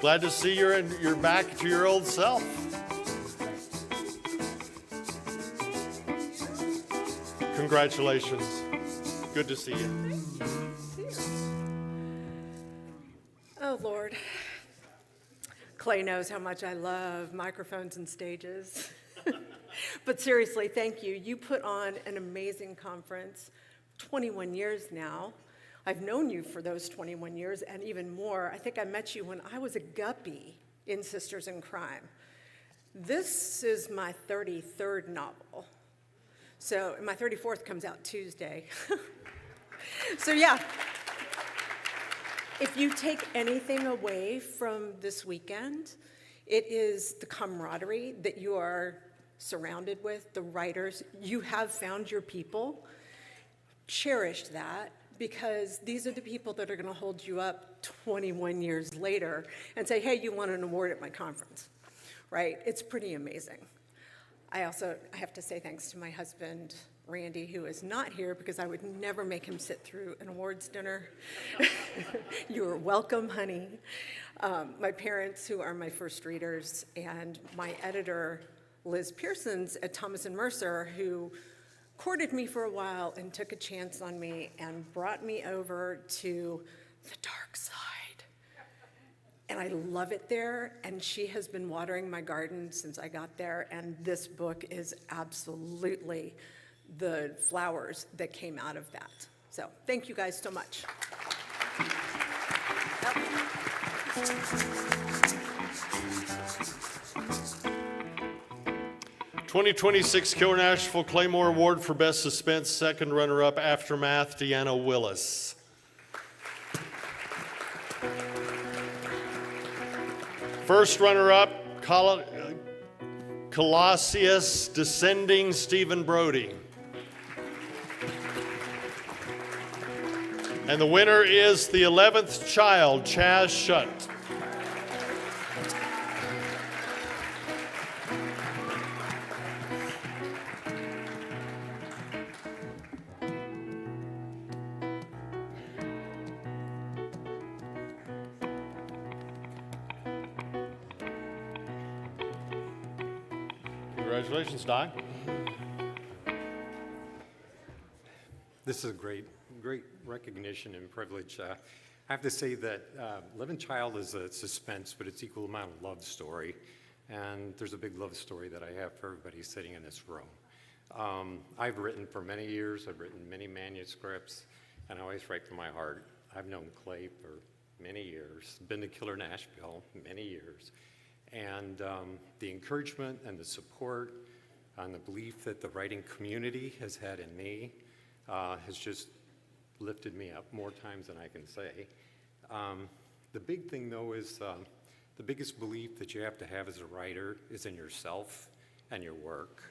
Glad to see you're back to your old self. Congratulations. Good to see you. Oh, Lord. Clay knows how much I love microphones and stages. But seriously, thank you. You put on an amazing conference, 21 years now. I've known you for those 21 years and even more. I think I met you when I was a guppy in Sisters in Crime. This is my 33rd novel. So my 34th comes out Tuesday. So yeah. If you take anything away from this weekend, it is the camaraderie that you are surrounded with, the writers. You have found your people. Cherish that, because these are the people that are going to hold you up 21 years later and say, hey, you won an award at my conference, right? It's pretty amazing. I have to say thanks to my husband, Randy, who is not here because I would never make him sit through an awards dinner. You are welcome, honey. My parents, who are my first readers, and my editor, Liz Pearsons at Thomas & Mercer, who courted me for a while and took a chance on me and brought me over to the dark side. And I love it there, and she has been watering my garden since I got there, and this book is absolutely the flowers that came out of that. So thank you guys so much. 2026 Killer Nashville Claymore Award for Best Suspense, second runner-up, Aftermath, Deanna Willis. First runner-up, Colossus Descending, Stephen Brody. And the winner is The 11th Child, Chaz Shutt. Congratulations, Di. This is a great recognition and privilege. I have to say that 11th Child is a suspense, but it's equal amount of love story. And there's a big love story that I have for everybody sitting in this room. I've written for many years. I've written many manuscripts, and I always write from my heart. I've known Clay for many years, been to Killer Nashville many years. And the encouragement and the support and the belief that the writing community has had in me has just lifted me up more times than I can say. The big thing, though, is the biggest belief that you have to have as a writer is in yourself and your work.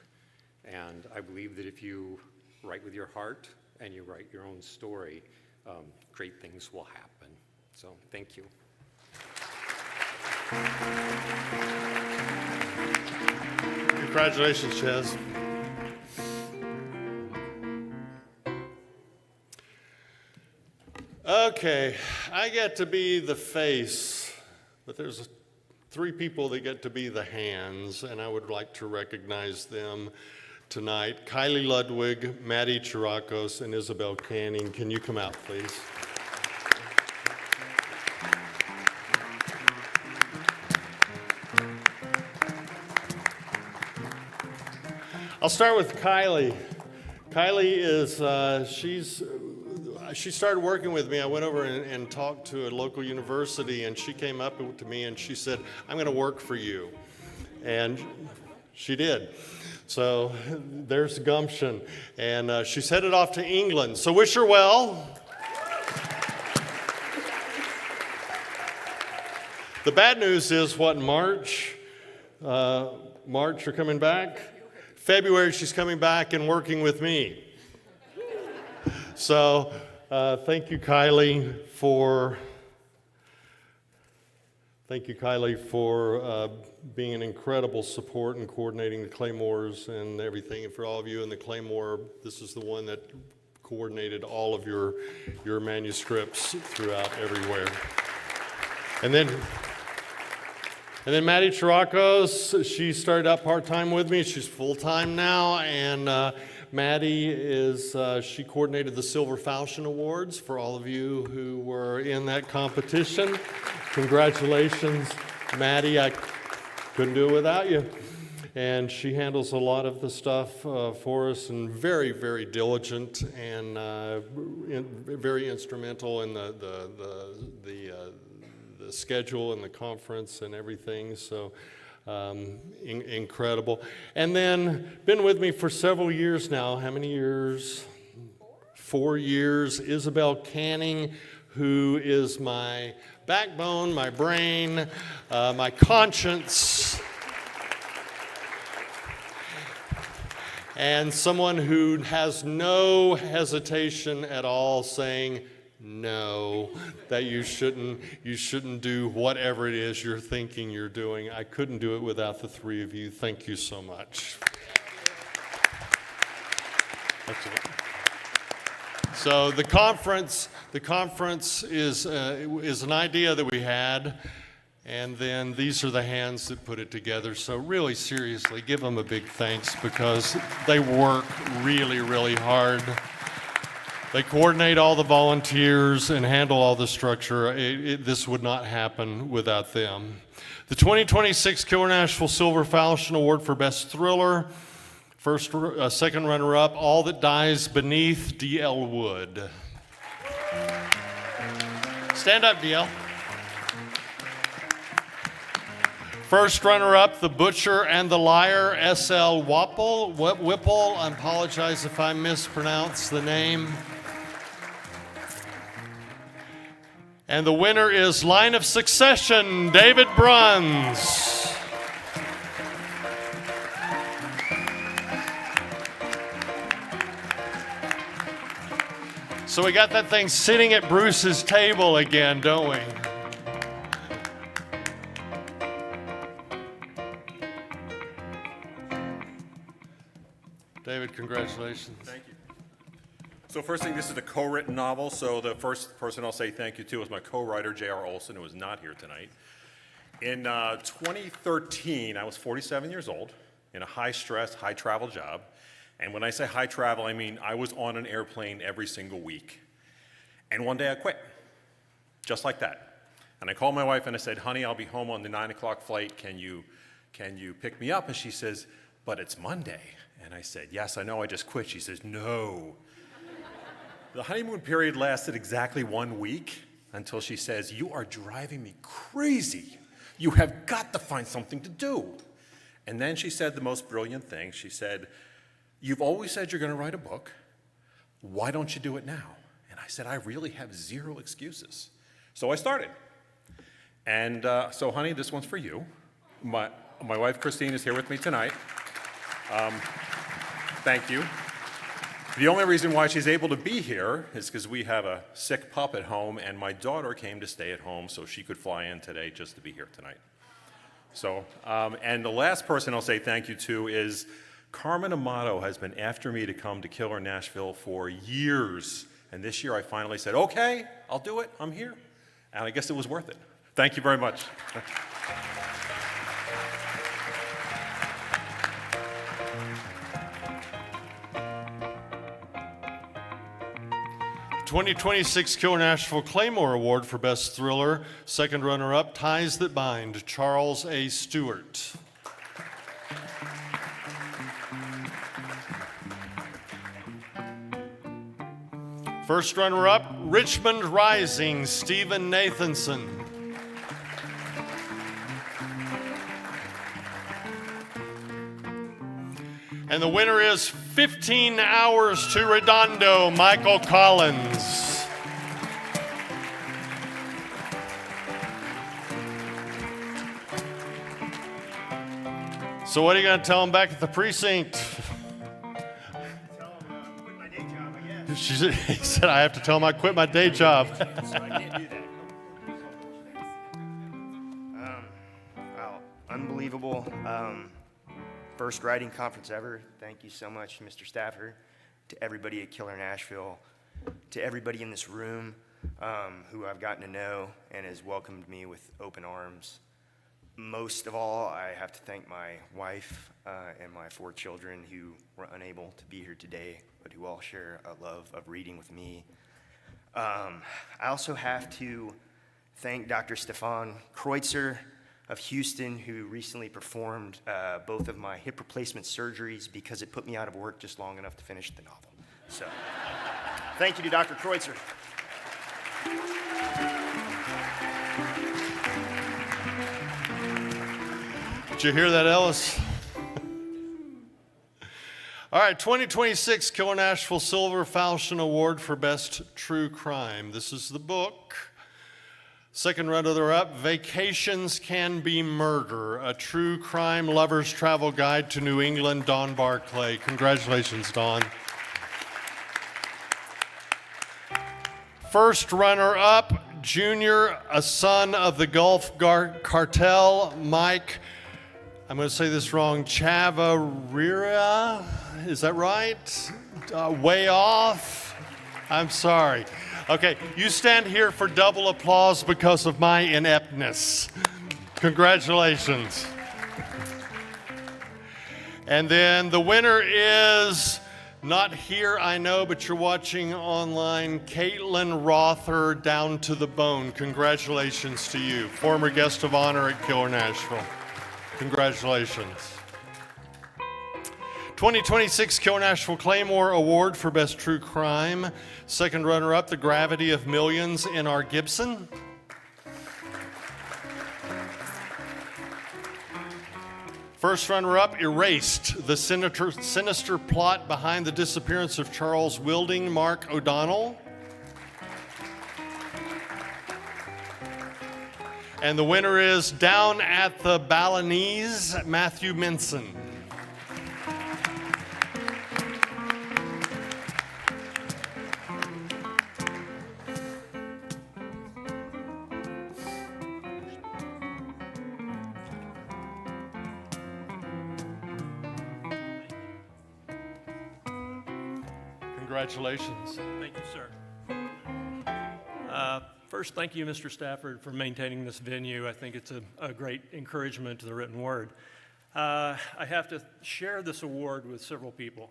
And I believe that if you write with your heart and you write your own story, great things will happen. So thank you. Congratulations, Ches. Okay, I get to be the face, but there's 3 people that get to be the hands, and I would like to recognize them tonight. Kylie Ludwig, Maddie Chirakos, and Isabel Canning. Can you come out, please? I'll start with Kylie. Kylie is, she started working with me. I went over and talked to a local university, and she came up to me and she said, I'm going to work for you. And she did. So there's gumption. And she's headed off to England. So wish her well. The bad news is what, March? March, you're coming back? February, she's coming back and working with me. So thank you, Kylie, for being an incredible support and coordinating the Claymores and everything. And for all of you in the Claymore, this is the one that coordinated all of your manuscripts throughout everywhere. And then Maddie Chirakos, she started out part-time with me. She's full-time now, and Maddie is, she coordinated the Silver Falchion Awards for all of you who were in that competition. Congratulations, Maddie. I couldn't do it without you. And she handles a lot of the stuff for us, and very, very diligent and very instrumental in the schedule and the conference and everything, so incredible. And then been with me for several years now. How many years? 4 years. Isabel Canning, who is my backbone, my brain, my conscience, and someone who has no hesitation at all saying no, that you shouldn't do whatever it is you're thinking you're doing. I couldn't do it without the 3 of you. Thank you so much. That's it. So the conference is an idea that we had, and then these are the hands that put it together. So really, seriously, give them a big thanks, because they work really, really hard. They coordinate all the volunteers and handle all the structure. This would not happen without them. The 2026 Killer Nashville Silver Falchion Award for Best Thriller. Second runner-up, All That Dies Beneath, D.L. Wood. Stand up, D.L. First runner-up, The Butcher and the Liar, S.L. Whipple. I apologize if I mispronounce the name. And the winner is Line of Succession, David Bruns. So we got that thing sitting at Bruce's table again, don't we? David, congratulations. Thank you. So first thing, this is a co-written novel, so the first person I'll say thank you to is my co-writer, J.R. Olson, who is not here tonight. In 2013, I was 47 years old in a high-stress, high-travel job. And when I say high travel, I mean I was on an airplane every single week. And one day I quit, just like that. And I called my wife and I said, honey, I'll be home on the 9 o'clock flight. Can you pick me up? And she says, but it's Monday. And I said, yes, I know, I just quit. She says, no. The honeymoon period lasted exactly 1 week until she says, you are driving me crazy. You have got to find something to do. And then she said the most brilliant thing. She said, you've always said you're going to write a book. Why don't you do it now? And I said, I really have zero excuses. So I started. And so, honey, this one's for you. My wife, Christine, is here with me tonight. Thank you. The only reason why she's able to be here is because we have a sick pup at home, and my daughter came to stay at home so she could fly in today just to be here tonight. So, and the last person I'll say thank you to is Carmen Amato has been after me to come to Killer Nashville for years. And this year I finally said, okay, I'll do it, I'm here. And I guess it was worth it. Thank you very much. 2026 Killer Nashville Claymore Award for Best Thriller. Second runner-up, Ties That Bind, Charles A. Stewart. First runner-up, Richmond Rising, Stephen Nathanson. And the winner is 15 Hours to Redondo, Michael Collins. So what are you going to tell him back at the precinct? He said, I have to tell him I quit my day job. So I can't do that. Wow, unbelievable. First writing conference ever. Thank you so much, Mr. Stafford, to everybody at Killer Nashville, to everybody in this room who I've gotten to know and has welcomed me with open arms. Most of all, I have to thank my wife and my 4 children who were unable to be here today, but who all share a love of reading with me. I also have to thank Dr. Stefan Kreutzer of Houston, who recently performed both of my hip replacement surgeries because it put me out of work just long enough to finish the novel. So, thank you to Dr. Kreutzer. Did you hear that, Ellis? All right, 2026 Killer Nashville Silver Falchion Award for Best True Crime. This is the book. Second runner-up, Vacations Can Be Murder, a true crime lover's travel guide to New England, Don Barclay. Congratulations, Don. First runner-up, Junior, a son of the Gulf Cartel, Mike, I'm going to say this wrong, Chavarria, is that right? Way off? I'm sorry. Okay, you stand here for double applause because of my ineptness. Congratulations. And then the winner is, not here, I know, but you're watching online, Caitlin Rother, Down to the Bone. Congratulations to you, former guest of honor at Killer Nashville. Congratulations. 2026 Killer Nashville Claymore Award for Best True Crime. Second runner-up, The Gravity of Millions, N.R. Gibson. First runner-up, Erased, the sinister plot behind the disappearance of Charles Wilding, Mark O'Donnell. And the winner is Down at the Balinese, Matthew Minson. Congratulations. Thank you, sir. First, thank you, Mr. Stafford, for maintaining this venue. I think it's a great encouragement to the written word. I have to share this award with several people.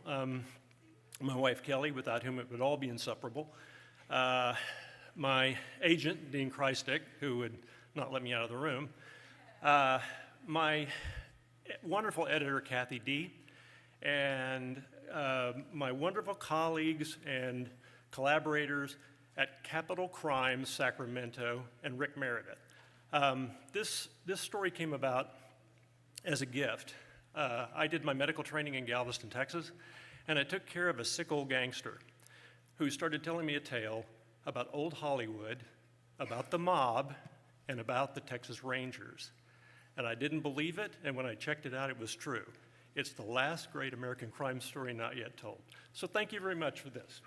My wife, Kelly, without whom it would all be inseparable. My agent, Dean Christick, who would not let me out of the room. My wonderful editor, Kathy D., and my wonderful colleagues and collaborators at Capital Crimes Sacramento and Rick Meredith. This story came about as a gift. I did my medical training in Galveston, Texas, and I took care of a sick old gangster who started telling me a tale about old Hollywood, about the mob, and about the Texas Rangers. And I didn't believe it, and when I checked it out, it was true. It's the last great American crime story not yet told. So thank you very much for this.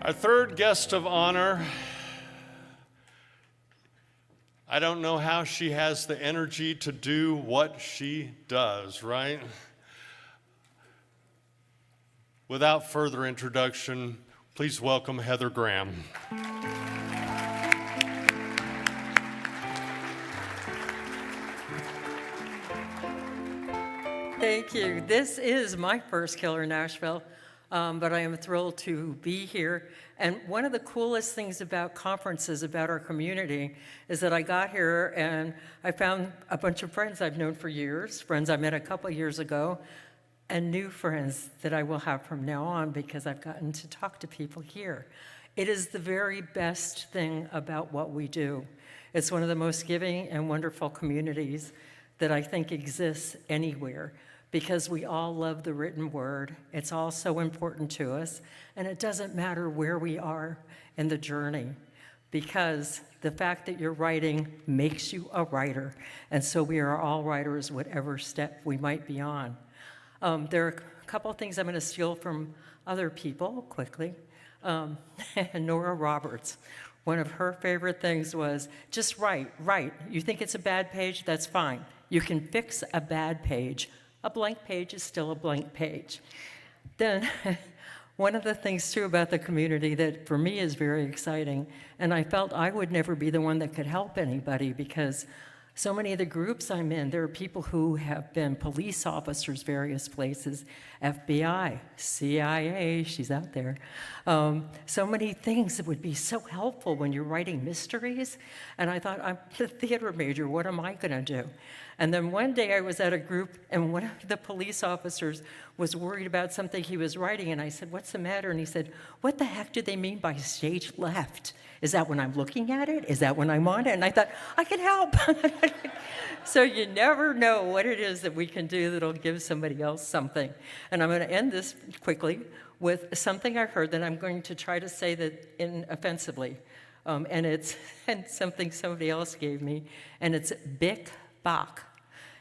Our third guest of honor, I don't know how she has the energy to do what she does, right? Without further introduction, please welcome Heather Graham. Thank you. This is my first Killer Nashville, but I am thrilled to be here. And one of the coolest things about conferences, about our community, is that I got here and I found a bunch of friends I've known for years, friends I met a couple years ago, and new friends that I will have from now on because I've gotten to talk to people here. It is the very best thing about what we do. It's one of the most giving and wonderful communities that I think exists anywhere, because we all love the written word. It's all so important to us, and it doesn't matter where we are in the journey, because the fact that you're writing makes you a writer, and so we are all writers, whatever step we might be on. There are a couple of things I'm going to steal from other people quickly. Nora Roberts, one of her favorite things was just write. You think it's a bad page? That's fine. You can fix a bad page. A blank page is still a blank page. Then, one of the things too about the community that for me is very exciting, and I felt I would never be the one that could help anybody, because so many of the groups I'm in, there are people who have been police officers various places, FBI, CIA, she's out there. So many things that would be so helpful when you're writing mysteries. And I thought, I'm a theater major, what am I gonna do? And then one day I was at a group and one of the police officers was worried about something he was writing, and I said, what's the matter? And he said, what the heck do they mean by stage left? Is that when I'm looking at it? Is that when I'm on it? And I thought, I can help. So you never know what it is that we can do that'll give somebody else something. And I'm gonna end this quickly with something I heard that I'm going to try to say that inoffensively. And it's something somebody else gave me, and it's Bic Bach.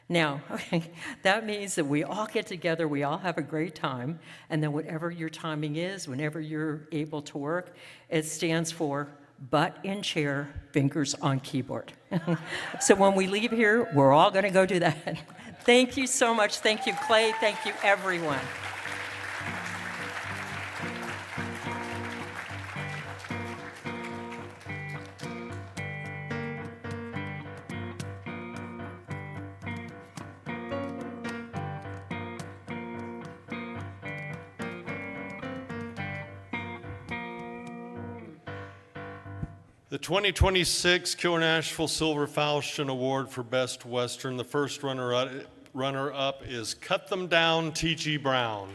Now, okay, that means that we all get together, we all have a great time, and then whatever your timing is, whenever you're able to work, it stands for butt in chair, fingers on keyboard. So when we leave here, we're all gonna go do that. Thank you so much. Thank you, Clay. Thank you, everyone. The 2026 Killer Nashville Silver Falchion Award for Best Western. The first runner-up is Cut Them Down, T.G. Brown.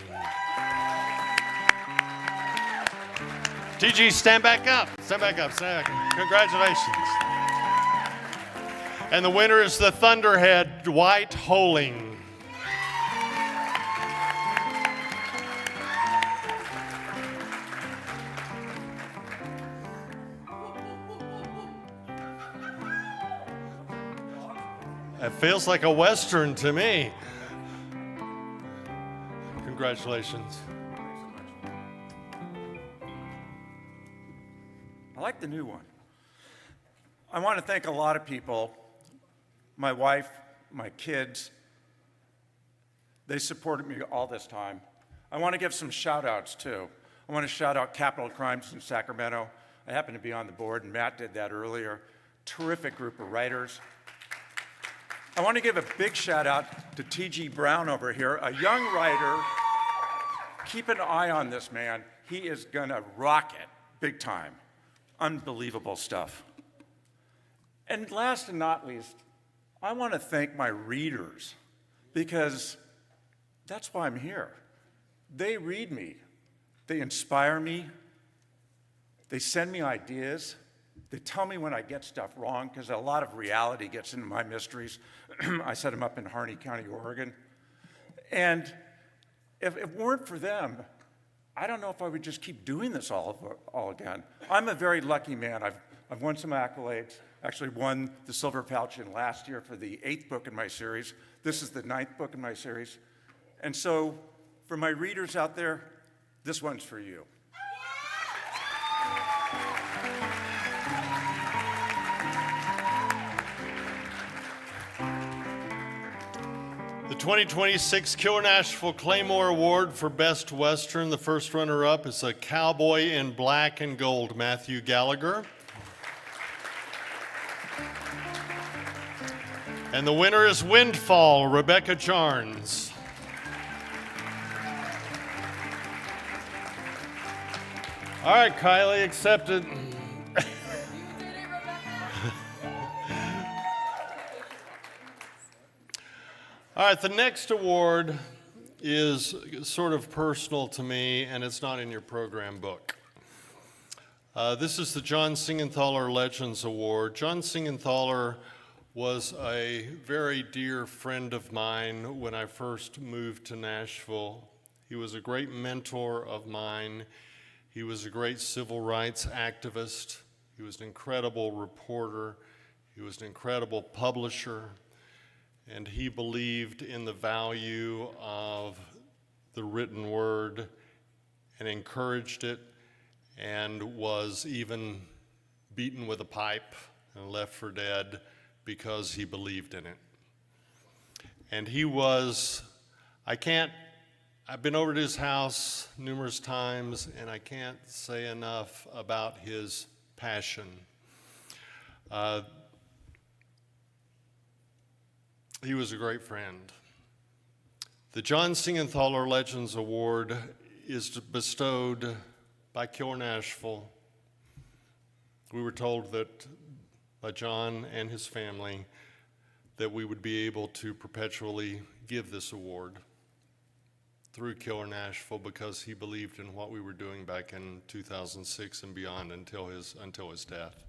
T.G., stand back up. Stand back up. Stand back up. Congratulations. And the winner is the Thunderhead, Dwight Holing. It feels like a Western to me. Congratulations. I like the new one. I want to thank a lot of people, my wife, my kids. They supported me all this time. I want to give some shout outs too. I want to shout out Capital Crimes in Sacramento. I happen to be on the board, and Matt did that earlier. Terrific group of writers. I want to give a big shout out to T.G. Brown over here, a young writer. Keep an eye on this man. He is gonna rock it big time. Unbelievable stuff. And last and not least, I want to thank my readers, because that's why I'm here. They read me. They inspire me. They send me ideas. They tell me when I get stuff wrong, because a lot of reality gets into my mysteries. I set them up in Harney County, Oregon. And if it weren't for them, I don't know if I would just keep doing this all again. I'm a very lucky man. I've won some accolades. Actually won the Silver Falchion last year for the 8th book in my series. This is the 9th book in my series. And so for my readers out there, this one's for you. 2026 Killer Nashville Claymore Award for Best Western. The first runner-up is A Cowboy in Black and Gold, Matthew Gallagher. And the winner is Windfall, Rebecca Jarnes. All right, Kylie, accepted. All right, the next award is sort of personal to me, and it's not in your program book. This is the John Singenthaler Legends Award. John Singenthaler was a very dear friend of mine when I first moved to Nashville. He was a great mentor of mine. He was a great civil rights activist. He was an incredible reporter. He was an incredible publisher. And he believed in the value of the written word and encouraged it, and was even beaten with a pipe and left for dead because he believed in it. And he was, I've been over to his house numerous times, and I can't say enough about his passion. He was a great friend. The John Singenthaler Legends Award is bestowed by Killer Nashville. We were told that by John and his family that we would be able to perpetually give this award through Killer Nashville because he believed in what we were doing back in 2006 and beyond until his death.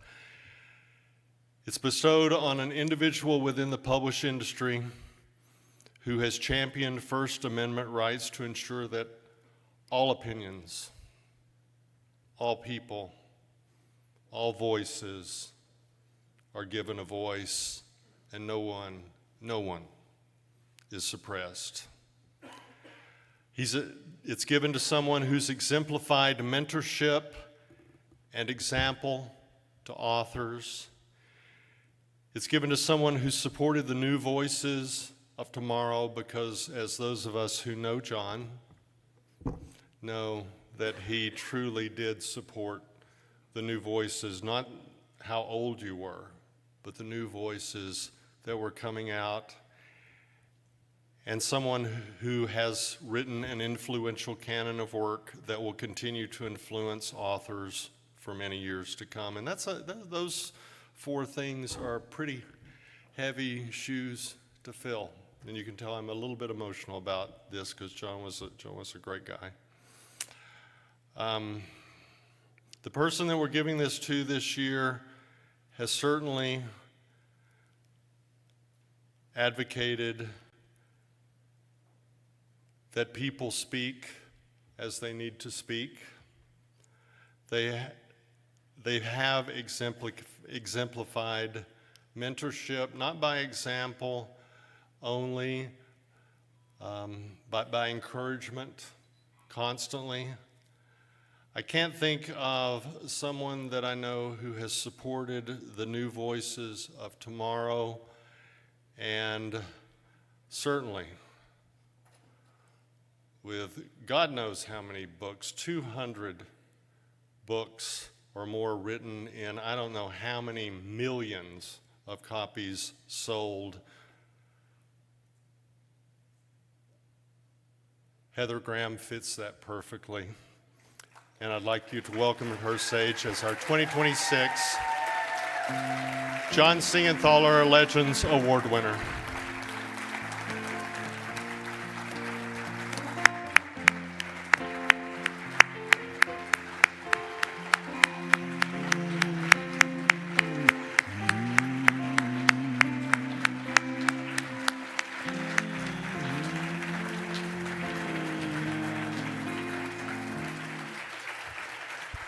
It's bestowed on an individual within the published industry who has championed First Amendment rights to ensure that all opinions, all people, all voices are given a voice, and no one is suppressed. It's given to someone who's exemplified mentorship and example to authors. It's given to someone who supported the new voices of tomorrow, because as those of us who know John know that he truly did support the new voices, not how old you were, but the new voices that were coming out, and someone who has written an influential canon of work that will continue to influence authors for many years to come. And those four things are pretty heavy shoes to fill. And you can tell I'm a little bit emotional about this because John was a great guy. The person that we're giving this to this year has certainly advocated that people speak as they need to speak. They have exemplified mentorship, not by example only, but by encouragement constantly. I can't think of someone that I know who has supported the new voices of tomorrow, and certainly with God knows how many books, 200 books or more written in I don't know how many millions of copies sold. Heather Graham fits that perfectly. And I'd like you to welcome her stage as our 2026 John Singenthaler Legends Award winner.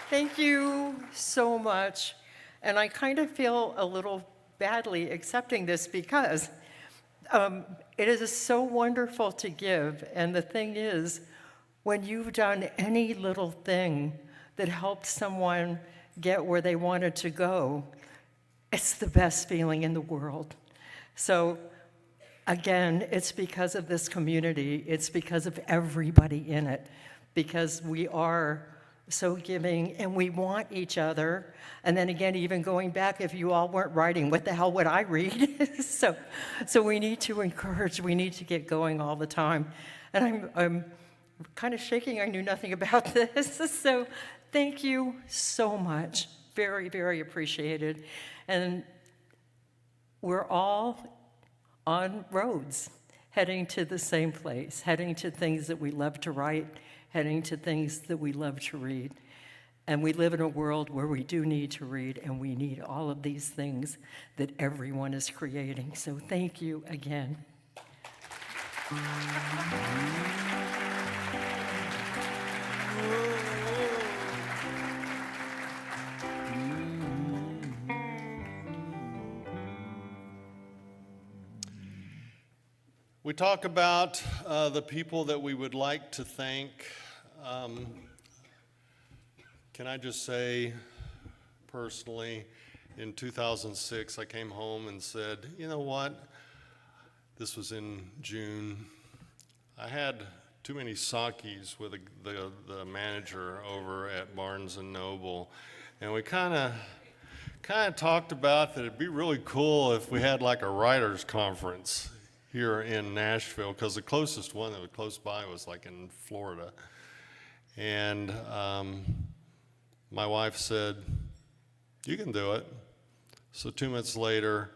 Thank you so much. And I kind of feel a little badly accepting this because it is so wonderful to give. And the thing is, when you've done any little thing that helped someone get where they wanted to go, it's the best feeling in the world. So Again, it's because of this community. It's because of everybody in it, because we are so giving and we want each other. And then again, even going back, if you all weren't writing, what the hell would I read? so we need to encourage, we need to get going all the time. And I'm kind of shaking. I knew nothing about this. So thank you so much. Very, very appreciated. And we're all on roads, heading to the same place, heading to things that we love to write, heading to things that we love to read. And we live in a world where we do need to read, and we need all of these things that everyone is creating. So thank you again. We talk about the people that we would like to thank. Can I just say, personally, in 2006, I came home and said, you know what? This was in June. I had too many sakis with the manager over at Barnes & Noble, and we kind of talked about that it'd be really cool if we had like a writers' conference here in Nashville, because the closest one that was close by was like in Florida. And my wife said, you can do it. So 2 months later,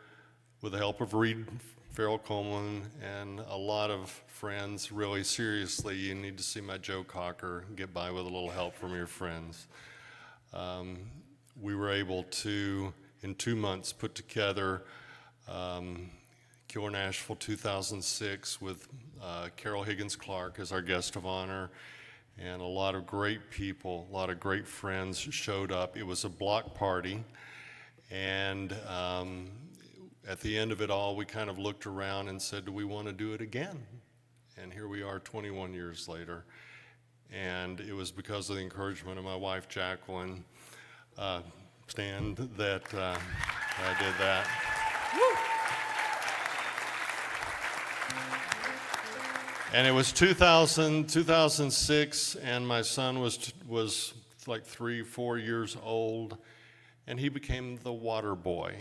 with the help of Reed Farrell Coleman and a lot of friends, really seriously, you need to see my Joe Cocker, get by with a little help from your friends. We were able to, in 2 months, put together Killer Nashville 2006 with Carol Higgins Clark as our guest of honor, and a lot of great people, a lot of great friends showed up. It was a block party, and at the end of it all, we kind of looked around and said, do we want to do it again? And here we are 21 years later, and it was because of the encouragement of my wife, Jacqueline Stand, that I did that. And it was 2006, and my son was like 3-4 years old, and he became the water boy.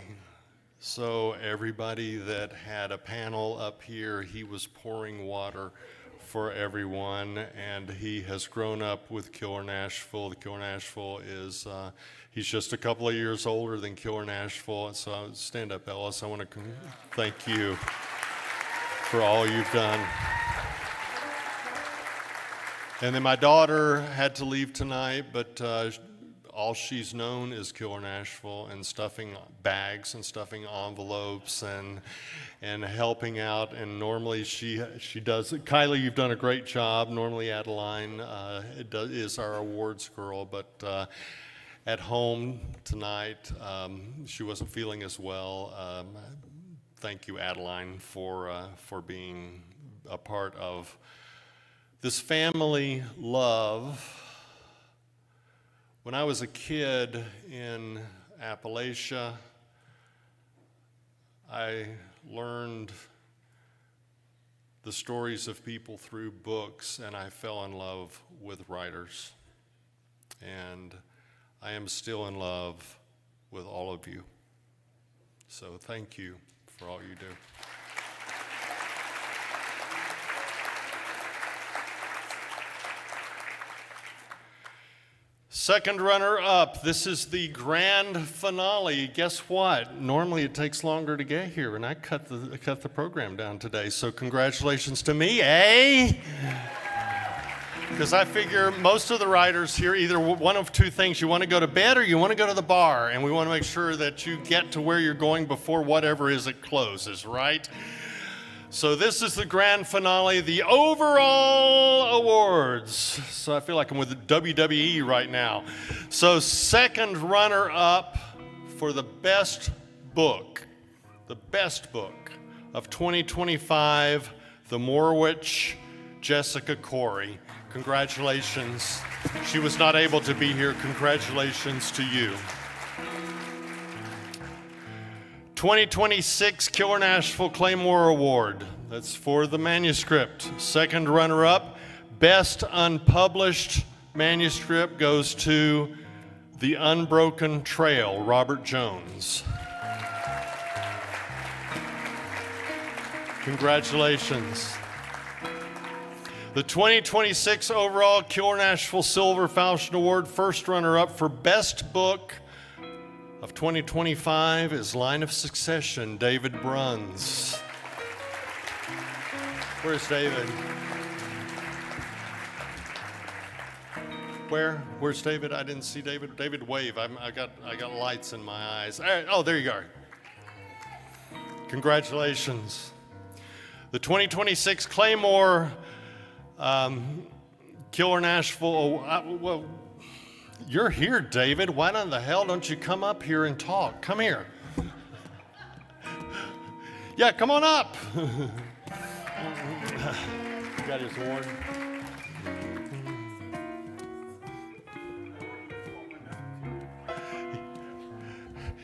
So everybody that had a panel up here, he was pouring water for everyone, and he has grown up with Killer Nashville. The Killer Nashville is, he's just a couple of years older than Killer Nashville. So stand up, Ellis. I want to thank you for all you've done. And then my daughter had to leave tonight, but all she's known is Killer Nashville and stuffing bags and stuffing envelopes and helping out. And normally she does it. Kylie, you've done a great job. Normally Adeline is our awards girl, but at home tonight she wasn't feeling as well. Thank you, Adeline, for being a part of this family love. When I was a kid in Appalachia, I learned the stories of people through books, and I fell in love with writers. And I am still in love with all of you. So thank you for all you do. Second runner-up, this is the grand finale. Guess what? Normally it takes longer to get here, and I cut the program down today, so congratulations to me, eh? Because I figure most of the writers here, either one of two things, you want to go to bed or you want to go to the bar, and we want to make sure that you get to where you're going before whatever is it closes, right? So this is the grand finale, the overall awards. So I feel like I'm with the WWE right now. So second runner-up for the best book of 2025, The Morwich, Jessica Corey. Congratulations. She was not able to be here. Congratulations to you. 2026 Killer Nashville Claymore Award. That's for the manuscript. Second runner-up, Best Unpublished Manuscript goes to The Unbroken Trail, Robert Jones. Congratulations. The 2026 overall Killer Nashville Silver Falchion Award, first runner-up for Best Book of 2025 is Line of Succession, David Bruns. Where's David? Where's David? I didn't see David. David, wave. I got lights in my eyes. All right. Oh, there you are. Congratulations. The 2026 Claymore Killer Nashville. Well, you're here, David. Why in the hell don't you come up here and talk? Come here. Yeah, come on up. Got his award.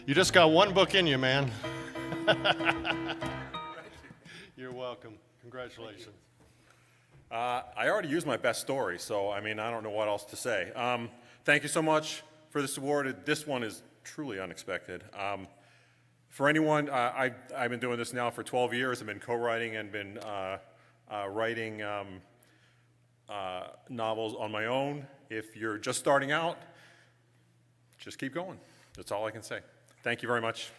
You just got one book in you, man. You're welcome. Congratulations. I already used my best story, so I mean, I don't know what else to say. Thank you so much for this award. This one is truly unexpected. For anyone, I've been doing this now for 12 years. I've been co-writing and been writing novels on my own. If you're just starting out, just keep going. That's all I can say. Thank you very much.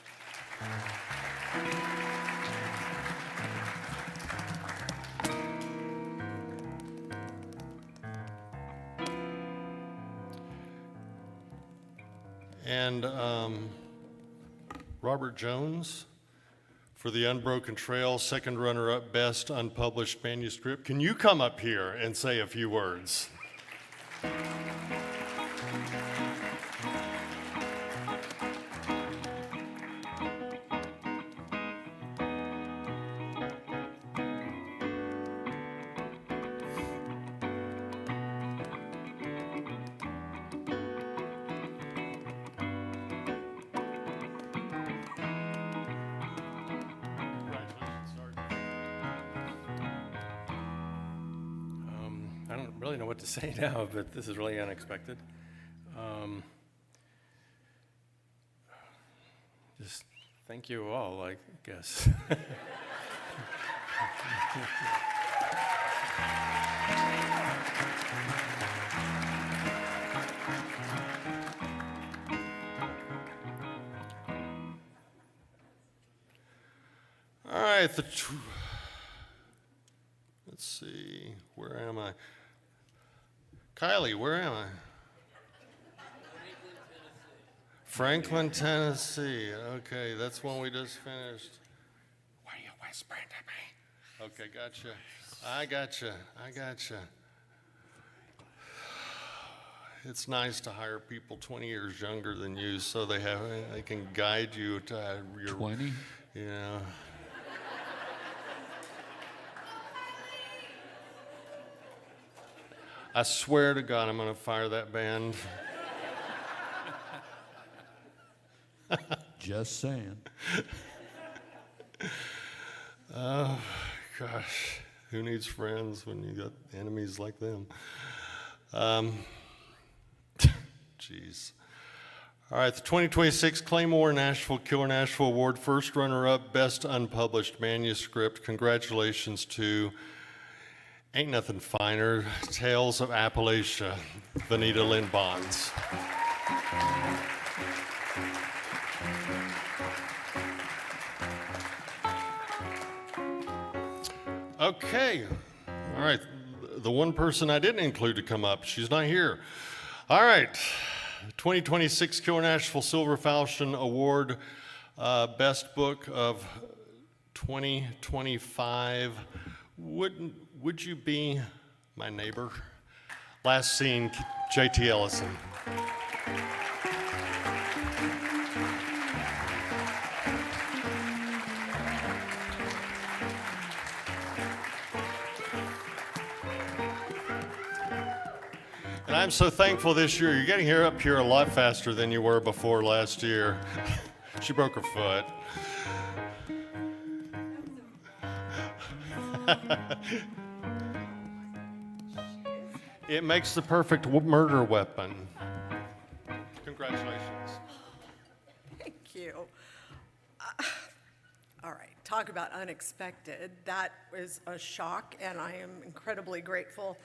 And Robert Jones for The Unbroken Trail, second runner-up, Best Unpublished Manuscript. Can you come up here and say a few words? I don't really know what to say now, but this is really unexpected. Just thank you all, I guess. All right, let's see, where am I? Kylie, where am I? Franklin, Tennessee. Okay, that's one we just finished. Why are you whispering to me? Okay, gotcha. I gotcha. It's nice to hire people 20 years younger than you, so they can guide you to your 20? You know. I swear to God, I'm going to fire that band. Just saying. Oh, gosh. Who needs friends when you got enemies like them? Jeez. All right, the 2026 Claymore Nashville Killer Nashville Award, first runner-up, Best Unpublished Manuscript. Congratulations to Ain't Nothing Finer, Tales of Appalachia, Vanita Lynn Bonds. Okay, all right, the one person I didn't include to come up, she's not here. All right, 2026 Killer Nashville Silver Falchion Award, Best Book of 2025. Would you be my neighbor? Last seen, J.T. Ellison. And I'm so thankful this year. You're getting up here a lot faster than you were before last year. She broke her foot. It makes the perfect murder weapon. Congratulations. Thank you. All right, talk about unexpected. That was a shock, and I am incredibly grateful.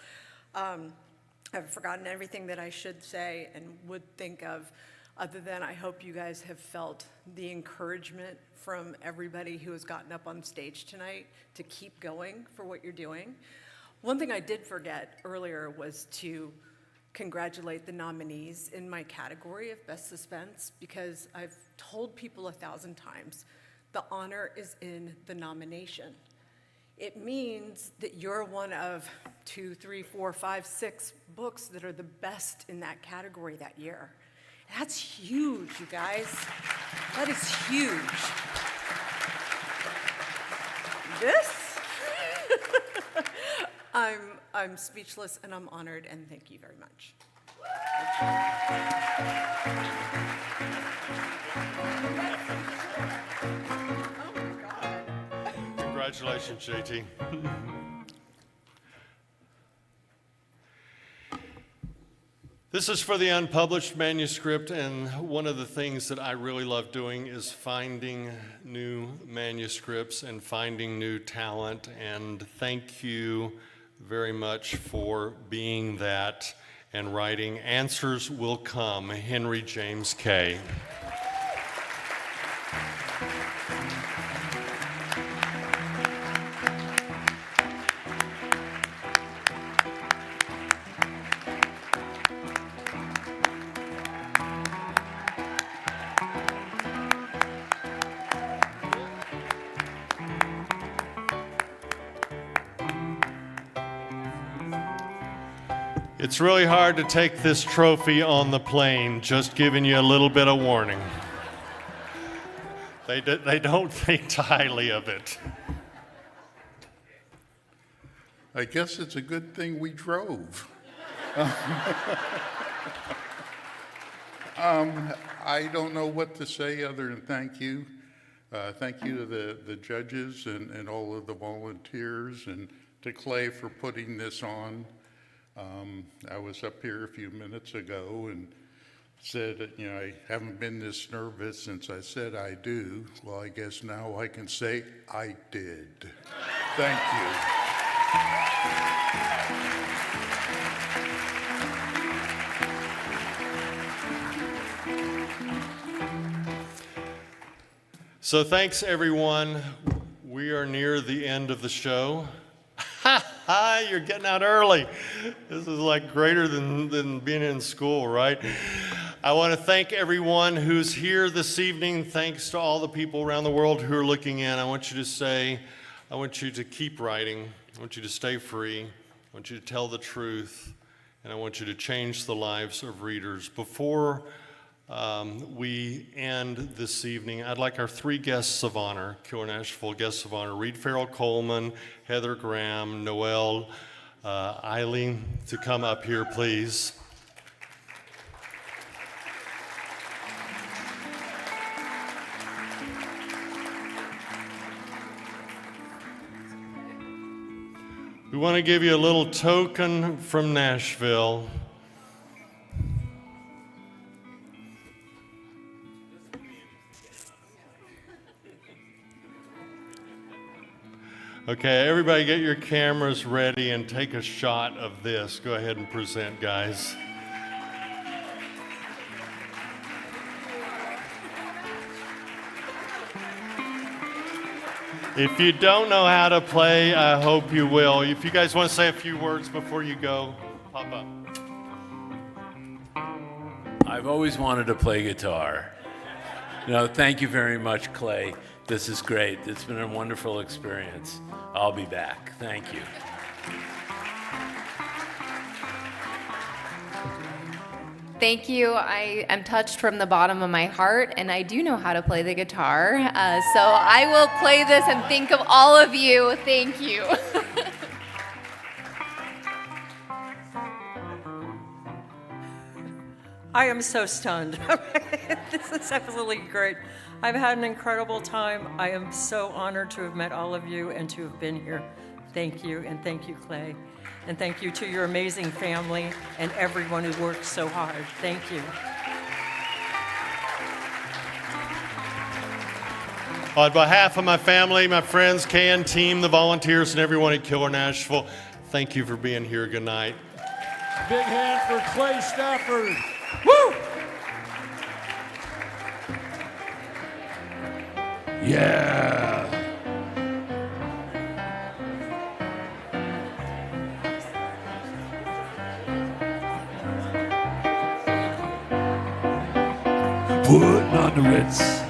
I've forgotten everything that I should say and would think of, other than I hope you guys have felt the encouragement from everybody who has gotten up on stage tonight to keep going for what you're doing. One thing I did forget earlier was to congratulate the nominees in my category of Best Suspense, because I've told people 1,000 times, the honor is in the nomination. It means that you're one of 2, 3, 4, 5, 6 books that are the best in that category that year. That's huge, you guys. That is huge. This? I'm speechless, and I'm honored, and thank you very much. Oh my God. Congratulations, JT. This is for the unpublished manuscript, and one of the things that I really love doing is finding new manuscripts and finding new talent, and thank you very much for being that and writing Answers Will Come, Henry James Kay. It's really hard to take this trophy on the plane, just giving you a little bit of warning. They don't think highly of it. I guess it's a good thing we drove. I don't know what to say other than thank you. Thank you to the judges and all of the volunteers, and to Clay for putting this on. I was up here a few minutes ago and said that, I haven't been this nervous since I said I do. Well, I guess now I can say I did. Thank you. So thanks, everyone. We are near the end of the show. You're getting out early. This is like greater than being in school, right? I want to thank everyone who's here this evening. Thanks to all the people around the world who are looking in. I want you to say, I want you to keep writing. I want you to stay free. I want you to tell the truth. And I want you to change the lives of readers. Before we end this evening, I'd like our 3 guests of honor, Killer Nashville guests of honor, Reed Farrell Coleman, Heather Graham, Noel, Eileen, to come up here, please. We want to give you a little token from Nashville. Okay, everybody get your cameras ready and take a shot of this. Go ahead and present, guys. If you don't know how to play, I hope you will. If you guys want to say a few words before you go, pop up. I've always wanted to play guitar. Thank you very much, Clay. This is great. It's been a wonderful experience. I'll be back. Thank you. Thank you. I am touched from the bottom of my heart, and I do know how to play the guitar. So I will play this and think of all of you. Thank you. I am so stunned. This is absolutely great. I've had an incredible time. I am so honored to have met all of you and to have been here. Thank you, and thank you, Clay. And thank you to your amazing family and everyone who worked so hard. Thank you. On behalf of my family, my friends, KN team, the volunteers, and everyone at Killer Nashville, thank you for being here. Good night. Big hand for Clay Stafford. Woo! Yeah. Putting on the Ritz.